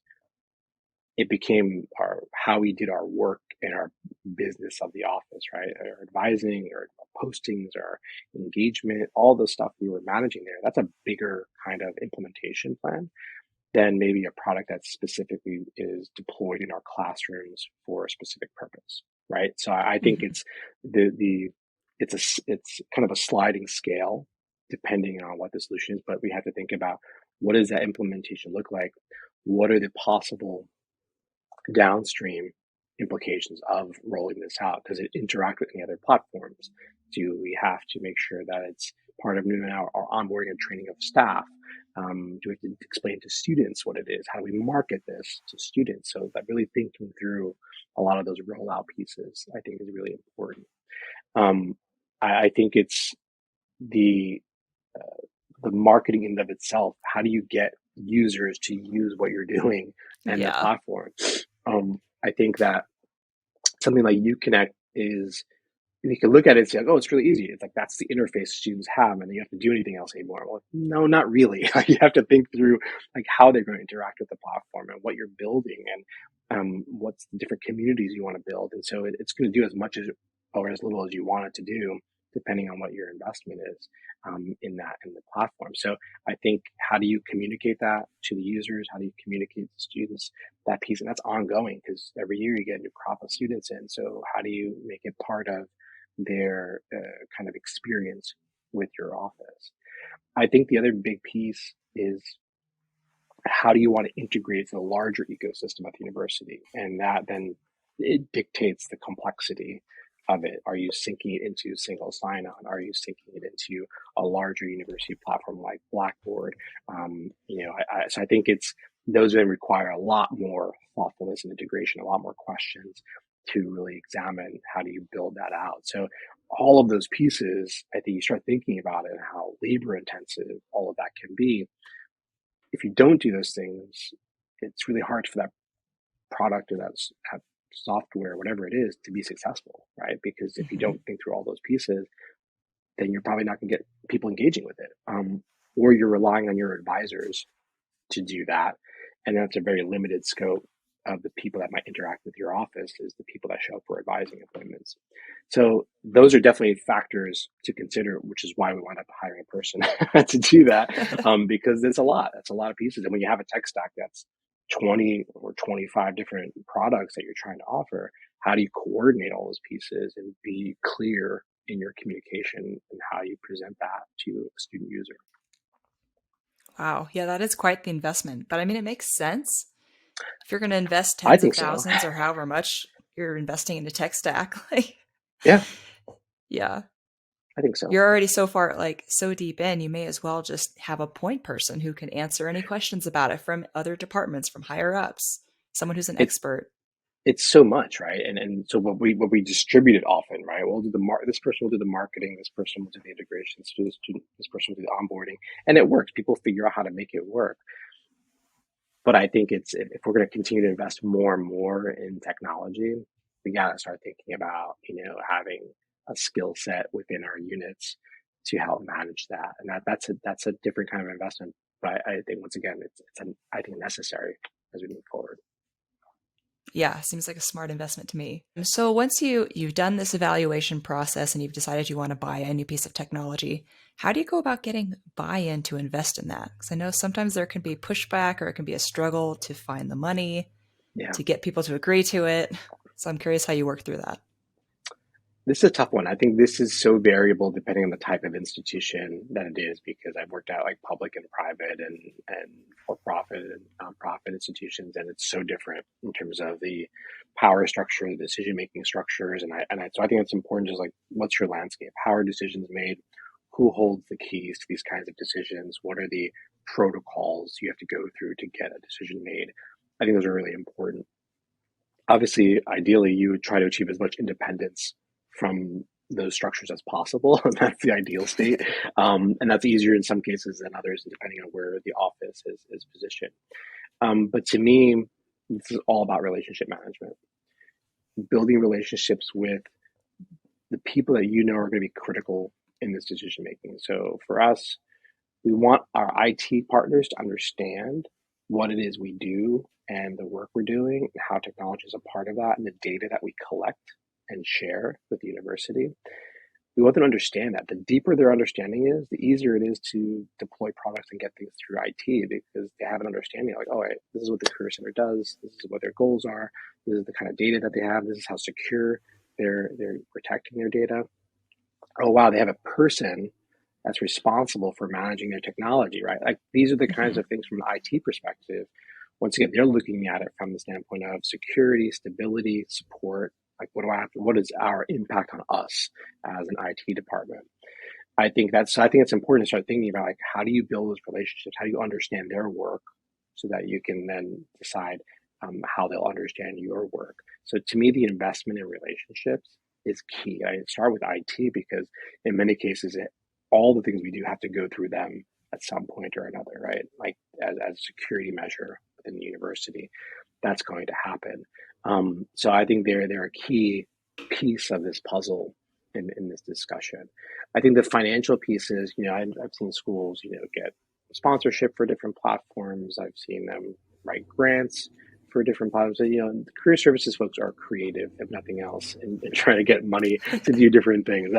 it became our how we did our work in our business of the office, right? Our advising, our postings, our engagement, all the stuff we were managing there. That's a bigger kind of implementation plan than maybe a product that specifically is deployed in our classrooms for a specific purpose, right? So I think Mhm. it's the it's kind of a sliding scale depending on what the solution is, but we have to think about what does that implementation look like? What are the possible downstream implications of rolling this out? Does it interact with any other platforms? Do we have to make sure that it's part of new our onboarding and training of staff? Do we have to explain to students what it is? How do we market this to students? So that really thinking through a lot of those rollout pieces, I think, is really important. Um, I think it's the the marketing in and of itself. How do you get users to use what you're doing and the Yeah. platform? I think that something like UConnect is you can look at it and say, like, oh, it's really easy. It's like that's the interface students have, and then you have to do anything else anymore. Well, no, not really. You have to think through like how they're going to interact with the platform and what you're building and what's the different communities you want to build. And so it's going to do as much as or as little as you want it to do, depending on what your investment is in the platform. So I think how do you communicate that to the users? How do you communicate to students? That piece, and that's ongoing because every year you get a new crop of students in. So how do you make it part of their kind of experience with your office? I think the other big piece is how do you want to integrate the larger ecosystem at the university? And that then it dictates the complexity of it. Are you syncing it into single sign-on? Are you syncing it into a larger university platform like Blackboard? So I think it's those then require a lot more thoughtfulness and integration, a lot more questions to really examine how do you build that out. So all of those pieces, I think you start thinking about it and how labor intensive all of that can be. If you don't do those things, it's really hard for that product or that software, whatever it is, to be successful, right? Because if you don't think through all those pieces, then you're probably not going to get people engaging with it. Or you're relying on your advisors to do that. And that's a very limited scope of the people that might interact with your office is the people that show up for advising appointments. So those are definitely factors to consider, which is why we wound up hiring a person to do that, because it's a lot. That's a lot of pieces. And when you have a tech stack that's 20 or 25 different products that you're trying to offer, how do you coordinate all those pieces and be clear in your communication and how you present that to a student user? Wow. Yeah, that is quite the investment. But I mean, it makes sense. If you're going to invest I tens of think so. thousands or however much you're investing in a tech stack, like, Yeah, yeah, I think so. you're already so far, like, so deep in, you may as well just have a point person who can answer any questions about it from other departments, from higher ups, someone who's an It, expert. it's so much, right? And so what we distribute it often, right? We'll do this person will do the marketing, this person will do the integration, this person will do the onboarding, and it works. People figure out how to make it work. But I think it's if we're going to continue to invest more and more in technology, we got to start thinking about having a skill set within our units to help manage that, and that's a different kind of investment. But I think once again, I think necessary as we move forward. Yeah, seems like a smart investment to me. So once you've done this evaluation process and you've decided you want to buy a new piece of technology, how do you go about getting buy-in to invest in that? Because I know sometimes there can be pushback or it can be a struggle to find the money Yeah. to get people to agree to it. So I'm curious how you work through that. This is a tough one. I think this is so variable depending on the type of institution that it is, because I've worked at like public and private and for-profit and nonprofit institutions, and it's so different in terms of the power structure, the decision-making structures, so I think it's important. Just like, what's your landscape? How are decisions made? Who holds the keys to these kinds of decisions? What are the protocols you have to go through to get a decision made? I think those are really important. Obviously, ideally, you would try to achieve as much independence from those structures as possible. And that's the ideal state. And that's easier in some cases than others, depending on where the office is positioned. But to me, this is all about relationship management, building relationships with the people that are going to be critical in this decision making. So for us, we want our IT partners to understand what it is we do and the work we're doing and how technology is a part of that and the data that we collect and share with the university. We want them to understand that. The deeper their understanding is, the easier it is to deploy products and get things through IT, because they have an understanding like, oh, right, this is what the Career Center does. This is what their goals are. This is the kind of data that they have. This is how secure they're protecting their data. Oh, wow, they have a person that's responsible for managing their technology, right? Like, these are the kinds Mhm. of things from an IT perspective. Once again, they're looking at it from the standpoint of security, stability, support. Like, what is our impact on us as an IT department? I think it's important to start thinking about, like, how do you build those relationships? How do you understand their work so that you can then decide how they'll understand your work? So to me, the investment in relationships is key. I start with IT because in many cases, all the things we do have to go through them at some point or another, right? Like, as a security measure within the university, that's going to happen. So I think they're a key piece of this puzzle in this discussion. I think the financial piece is, I've seen schools, get sponsorship for different platforms. I've seen them write grants for different platforms. So, the career services folks are creative, if nothing else, in trying to get money to do different things.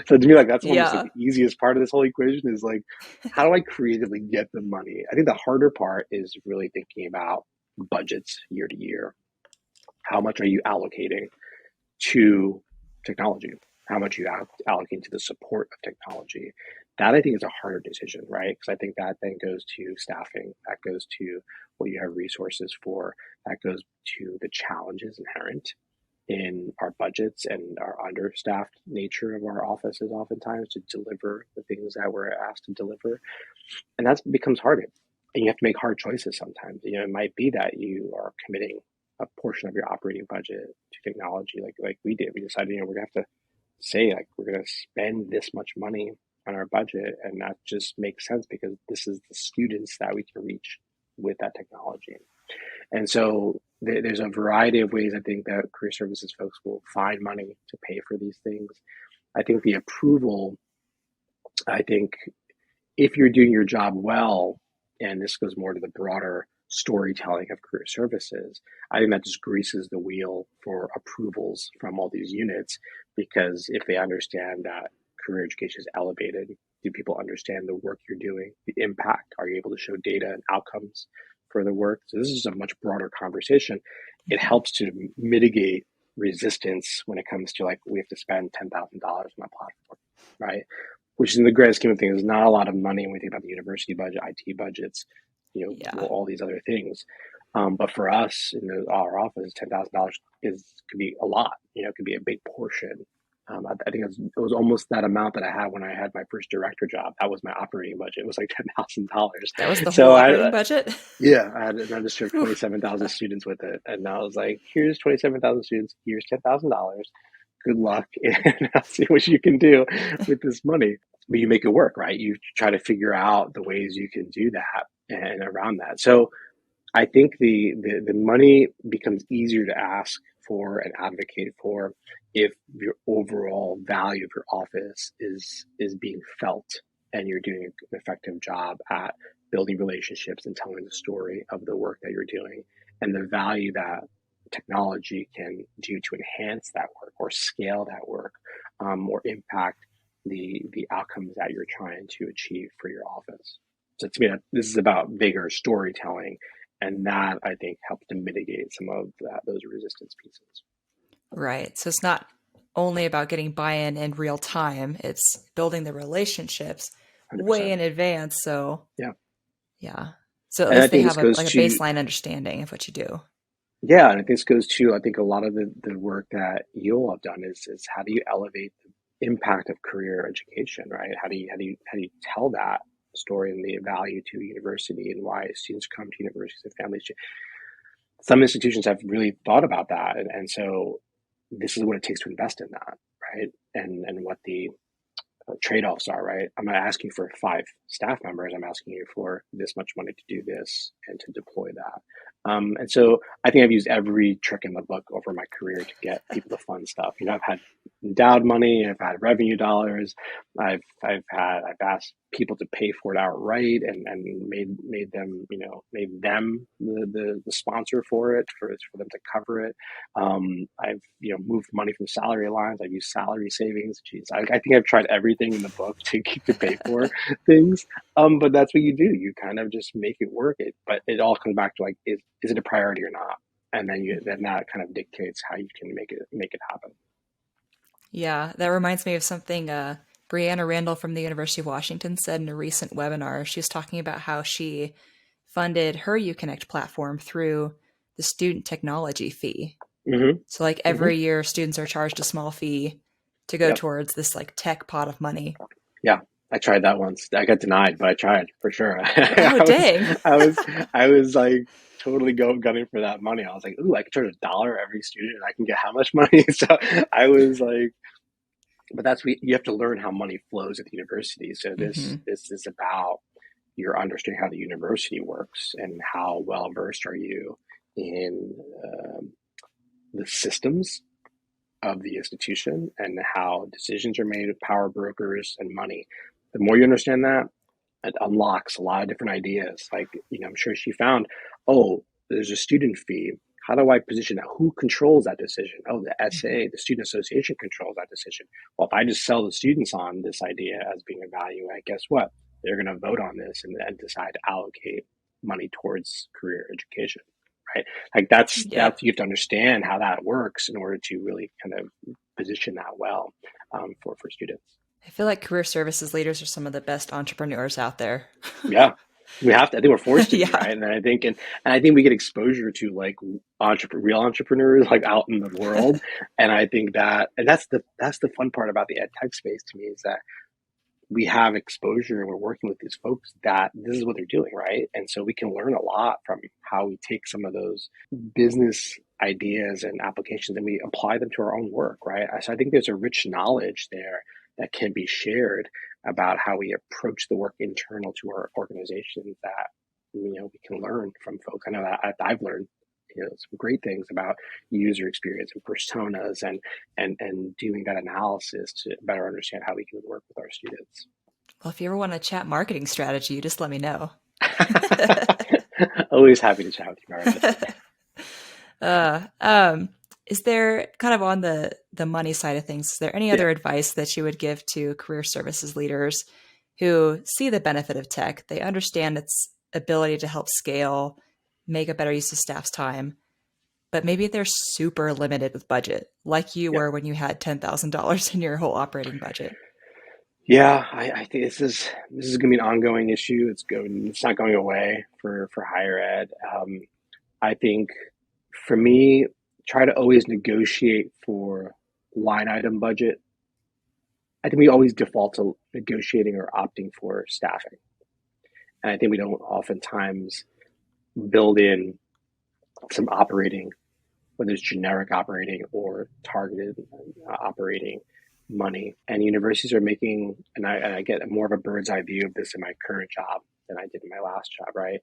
So to me, like that's almost like Yeah. the easiest part of this whole equation is like, how do I creatively get the money? I think the harder part is really thinking about budgets year to year. How much are you allocating to technology? How much you allocate to the support of technology? That I think is a harder decision, right? Because I think that then goes to staffing, that goes to what you have resources for, that goes to the challenges inherent in our budgets and our understaffed nature of our offices oftentimes to deliver the things that we're asked to deliver. And that becomes harder. And you have to make hard choices sometimes. It might be that you are committing a portion of your operating budget to technology like we did. We decided, we're gonna have to say like we're gonna spend this much money on our budget, and that just makes sense because this is the students that we can reach with that technology. And so there's a variety of ways I think that career services folks will find money to pay for these things. I think the approval, I think if you're doing your job well, and this goes more to the broader storytelling of career services, I think that just greases the wheel for approvals from all these units, because if they understand that career education is elevated, do people understand the work you're doing, the impact? Are you able to show data and outcomes for the work? So this is a much broader conversation. It helps to mitigate resistance when it comes to like, we have to spend $10,000 on a platform, right? Which in the grand scheme of things is not a lot of money when we think about the university budget, IT budgets, Yeah. all these other things. But for us in our office, $10,000 could be a lot. It could be a big portion. I think it was almost that amount that I had when I had my first director job. That was my operating budget. It was like $10,000. That was the whole So operating budget? yeah, I had and I just served Whew. 27,000 students with it, and I was like, here's 27,000 students. Here's $10,000. Good luck, and I'll see what you can do with this money. But you make it work, right? You try to figure out the ways you can do that and around that. So I think the money becomes easier to ask for and advocate for if your overall value of your office is being felt and you're doing an effective job at building relationships and telling the story of the work that you're doing and the value that technology can do to enhance that work or scale that work, or impact the outcomes that you're trying to achieve for your office. So to me, this is about vigor storytelling, and that I think helps to mitigate some of those resistance pieces. Right. So it's not only about getting buy-in in real time, it's building the relationships way 100%. in advance. So, Yeah. yeah. So at And I least they think this have goes like a to, baseline understanding of what you do. yeah, and I think this goes to, I think a lot of the work that you'll have done is how do you elevate the impact of career education, right? How do you tell that story and the value to university and why students come to universities and families? Some institutions have really thought about that, and so this is what it takes to invest in that, right? And what the trade-offs are, right? I'm not asking for 5 staff members. I'm asking you for this much money to do this and to deploy that. And so I think I've used every trick in the book over my career to get people to fund stuff. I've had endowed money, I've had revenue dollars, I've asked people to pay for it outright and made them, the sponsor for it, for them to cover it. I've moved money from salary lines. I've used salary savings. Geez, I think I've tried everything in the book to pay for things. But that's what you do. You kind of just make it work. But it all comes back to like, is it a priority or not? And then that kind of dictates how you can make it happen. Yeah, that reminds me of something Brianna Randall from the University of Washington said in a recent webinar. She was talking about how she funded her UConnect platform through the student technology fee. Hmm. So like Hmm. every year students are charged a small fee to go Yep. towards this like tech pot of money. Yeah. I tried that once. I got denied, but I tried for sure. Oh, dang. I was like totally gunning for that money. I was like, ooh, I can charge $1 every student and I can get how much money? So I was like, but you have to learn how money flows at the university. So Hmm. this is about your understanding how the university works and how well versed are you in the systems of the institution and how decisions are made with power brokers and money. The more you understand that, it unlocks a lot of different ideas. Like, I'm sure she found, oh, there's a student fee. How do I position that? Who controls that decision? Oh, the SA, the Student Association controls that decision. Well, if I just sell the students on this idea as being a value, guess what? They're going to vote on this and decide to allocate money towards career education, right? Like Yep. you have to understand how that works in order to really kind of position that well for students. I feel like career services leaders are some of the best entrepreneurs out there. Yeah, we have to. I think we're forced to be, Yeah. right? And I think we get exposure to like real entrepreneurs like out in the world. And I think and that's the fun part about the ed tech space to me is that we have exposure and we're working with these folks that this is what they're doing, right? And so we can learn a lot from how we take some of those business ideas and applications and we apply them to our own work, right? So I think there's a rich knowledge there that can be shared about how we approach the work internal to our organizations that we can learn from folks. I know that I've learned some great things about user experience and personas and doing that analysis to better understand how we can work with our students. Well, if you ever want to chat marketing strategy, just let me know. Always happy to chat with you, Meredith. uh, um, is there kind of on the money side of things, is there any Yeah. other advice that you would give to career services leaders who see the benefit of tech? They understand its ability to help scale, make a better use of staff's time, but maybe they're super limited with budget, like you Yeah. were when you had $10,000 in your whole operating budget. Yeah, I think this is going to be an ongoing issue. It's not going away for higher ed. I think for me, try to always negotiate for line item budget. I think we always default to negotiating or opting for staffing, and I think we don't oftentimes build in some operating, whether it's generic operating or targeted operating money. And universities are making, and I get more of a bird's eye view of this in my current job than I did in my last job, right?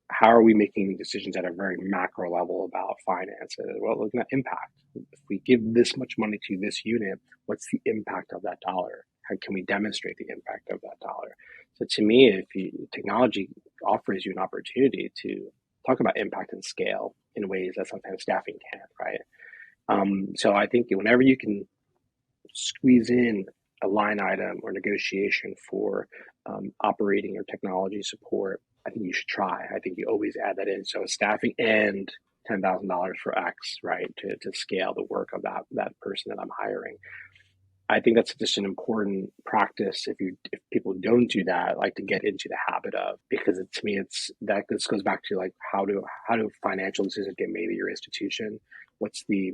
How are we making decisions at a very macro level about finances? Well, looking at impact. If we give this much money to this unit, what's the impact of that dollar? How can we demonstrate the impact of that dollar? So to me, technology offers you an opportunity to talk about impact and scale in ways that sometimes staffing can't, right? So I think whenever you can squeeze in a line item or negotiation for operating or technology support, I think you should try. I think you always add that in. So staffing and $10,000 for X, right, to scale the work of that person that I'm hiring. I think that's just an important practice. If people don't do that, I like to get into the habit of, because to me this goes back to like how do financial decisions get made at your institution? What's the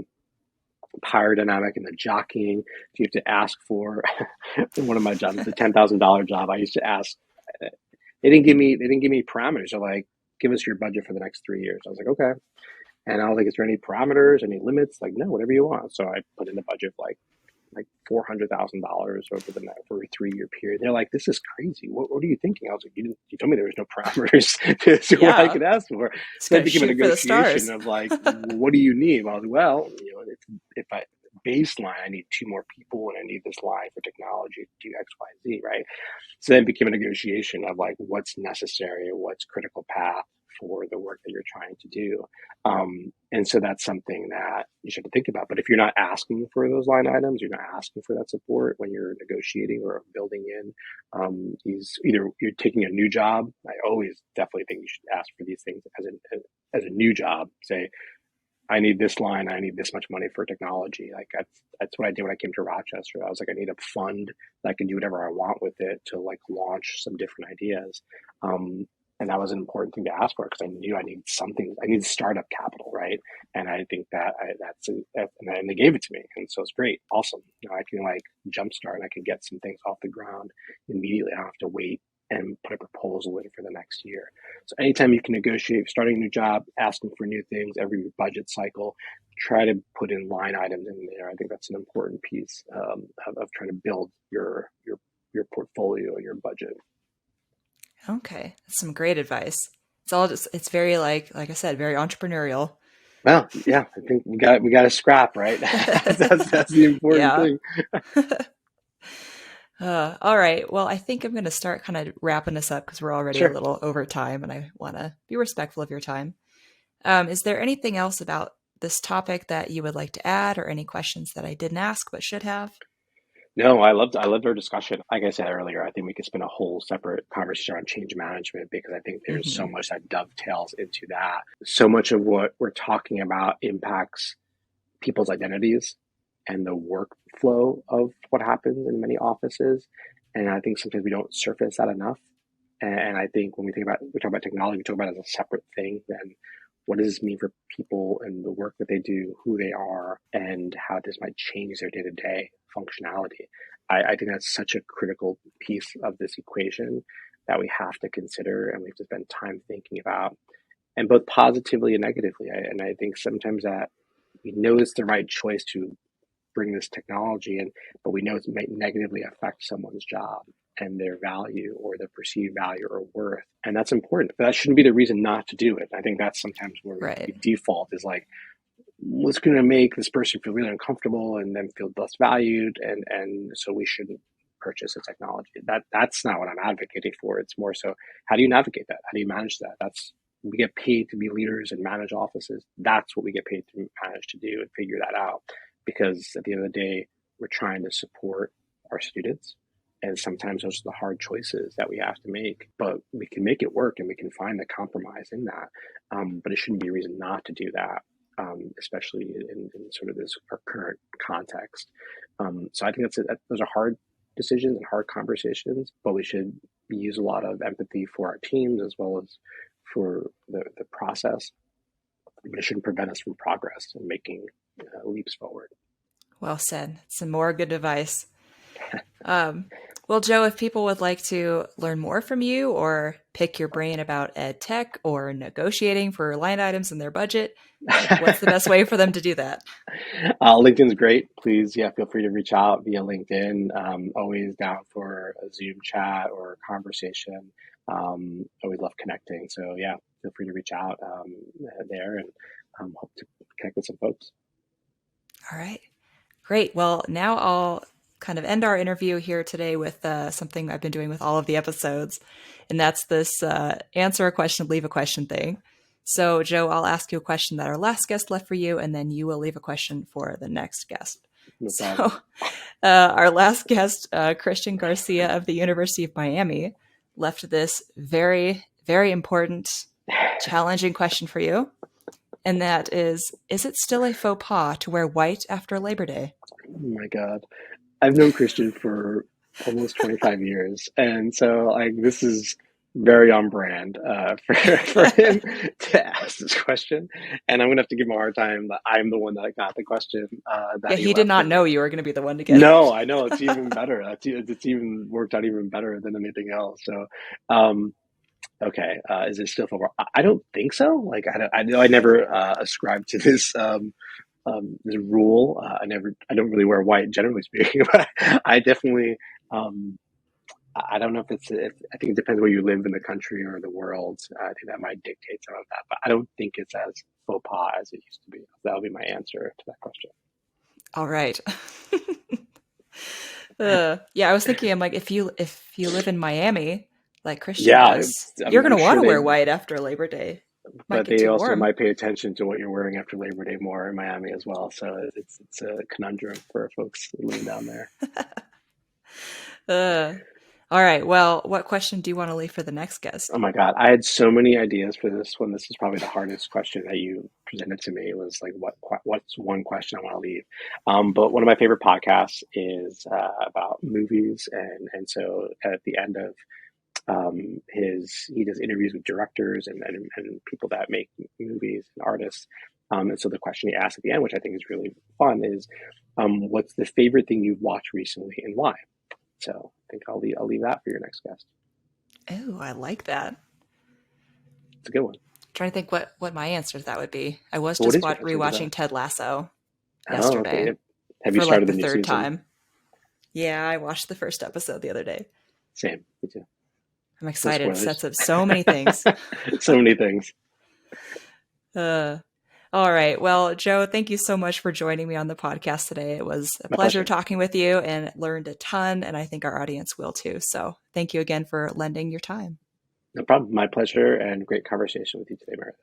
power dynamic and the jockeying? Do you have to ask for one of my jobs, the $10,000 job? I used to ask. They didn't give me parameters. They're like, give us your budget for the next 3 years. I was like, okay. And I was like, is there any parameters, any limits? Like, no, whatever you want. So I put in a budget of like $400,000 over a 3-year period. They're like, this is crazy. What are you thinking? I was like, you told me there was no parameters to what I Yeah, could ask for. just So it gotta became a shoot for the negotiation stars. of like, what do you need? I was like, well, if I baseline, I need 2 more people and I need this line for technology to do X, Y, Z, right? So then it became a negotiation of like what's necessary, what's critical path for the work that you're trying to do. And so that's something that you should think about. But if you're not asking for those line items, you're not asking for that support when you're negotiating or building in these, either you're taking a new job. I always definitely think you should ask for these things as a new job. Say, I need this line. I need this much money for technology. Like that's what I did when I came to Rochester. I was like, I need a fund that I can do whatever I want with it to like launch some different ideas. And that was an important thing to ask for because I knew I needed something. I needed startup capital, right? And I think and they gave it to me, and so it's great, awesome. I can like jumpstart and I can get some things off the ground immediately. I don't have to wait and put a proposal in for the next year. So anytime you can negotiate, starting a new job, asking for new things every budget cycle, try to put in line items in there. I think that's an important piece of trying to build your portfolio, your budget. Okay, that's some great advice. It's all just, it's very like I said, very entrepreneurial. Well, yeah, I think we got to scrap, right? That's the important Yeah. thing. All right. Well, I think I'm going to start kind of wrapping this up because we're already a Sure. little over time and I want to be respectful of your time. Is there anything else about this topic that you would like to add or any questions that I didn't ask but should have? No, I loved our discussion. Like I said earlier, I think we could spend a whole separate conversation on change management because I think there's so Hmm. much that dovetails into that. So much of what we're talking about impacts people's identities and the workflow of what happens in many offices. And I think sometimes we don't surface that enough. And I think when we talk about technology, we talk about it as a separate thing. Then what does this mean for people and the work that they do, who they are, and how this might change their day to day functionality? I think that's such a critical piece of this equation that we have to consider and we have to spend time thinking about, and both positively and negatively. And I think sometimes that we know it's the right choice to bring this technology in, but we know it might negatively affect someone's job and their value or their perceived value or worth. And that's important. But that shouldn't be the reason not to do it. I think that's sometimes where we Right. default is like, what's going to make this person feel really uncomfortable and then feel less valued. And so we shouldn't purchase a technology. That's not what I'm advocating for. It's more so, how do you navigate that? How do you manage that? We get paid to be leaders and manage offices. That's what we get paid to manage to do and figure that out. Because at the end of the day, we're trying to support our students. And sometimes those are the hard choices that we have to make, but we can make it work and we can find the compromise in that. But it shouldn't be a reason not to do that, especially in sort of this our current context. So I think those are hard decisions and hard conversations, but we should use a lot of empathy for our teams as well as for the process. But it shouldn't prevent us from progress and making leaps forward. Well said. Some more good advice. Um, well, Joe, if people would like to learn more from you or pick your brain about ed tech or negotiating for line items in their budget, what's the best way for them to do that? LinkedIn's great. Please, yeah, feel free to reach out via LinkedIn. Always down for a Zoom chat or a conversation. Always love connecting. So yeah, feel free to reach out there, and hope to connect with some folks. All right. Great. Well, now I'll kind of end our interview here today with something I've been doing with all of the episodes, and that's this answer a question, leave a question thing. So, Joe, I'll ask you a question that our last guest left for you, and then you will leave a question for the next guest. No problem. So, our last guest, Christian Garcia of the University of Miami, left this very, very important, challenging question for you. And that is it still a faux pas to wear white after Labor Day? Oh my God. I've known Christian for almost 25 years. And so like this is very on brand for him to ask this question. And I'm gonna have to give him a hard time that I'm the one that got the question Yeah, that he he did left not for know me. you were going to be the one to get No, it. I know it's even better. It's even worked out even better than anything else. So um okay, is it still for? I don't think so. Like I know I never ascribed to this rule. I don't really wear white generally speaking, but I definitely, um, I don't know I think it depends where you live in the country or the world. I think that might dictate some of that, but I don't think it's as faux pas as it used to be. That'll be my answer to that question. All right. Yeah, I was thinking, I'm like, if you live in Miami, like Christian Yeah, does, you're I'm going to want sure to wear they, white after Labor Day. Might but get they too also warm. might pay attention to what you're wearing after Labor Day more in Miami as well. So it's a conundrum for folks living down there. Uh, all right. Well, what question do you want to leave for the next guest? Oh my God, I had so many ideas for this one. This is probably the hardest question that you presented to me. It was like, what's one question I want to leave? But one of my favorite podcasts is about movies, and so at the end of he does interviews with directors and people that make movies and artists. And so the question he asked at the end, which I think is really fun, is what's the favorite thing you've watched recently and why? So I think I'll leave that for your next guest. Oh, I like that. It's a good one. Trying to think what my answer to that would be. I was But what just is your answer to rewatching that? Ted Lasso Oh, okay. yesterday Have you for like started the the new third season? time. Yeah, I watched the first episode the other day. Same. Me too. I'm No excited. It spoilers. sets up so many things. So many things. Uh, All right. Well, Joe, thank you so much for joining me on the podcast today. It was a My pleasure pleasure. talking with you and learned a ton, and I think our audience will too. So thank you again for lending your time. No problem. My pleasure and great conversation with you today, Meredith.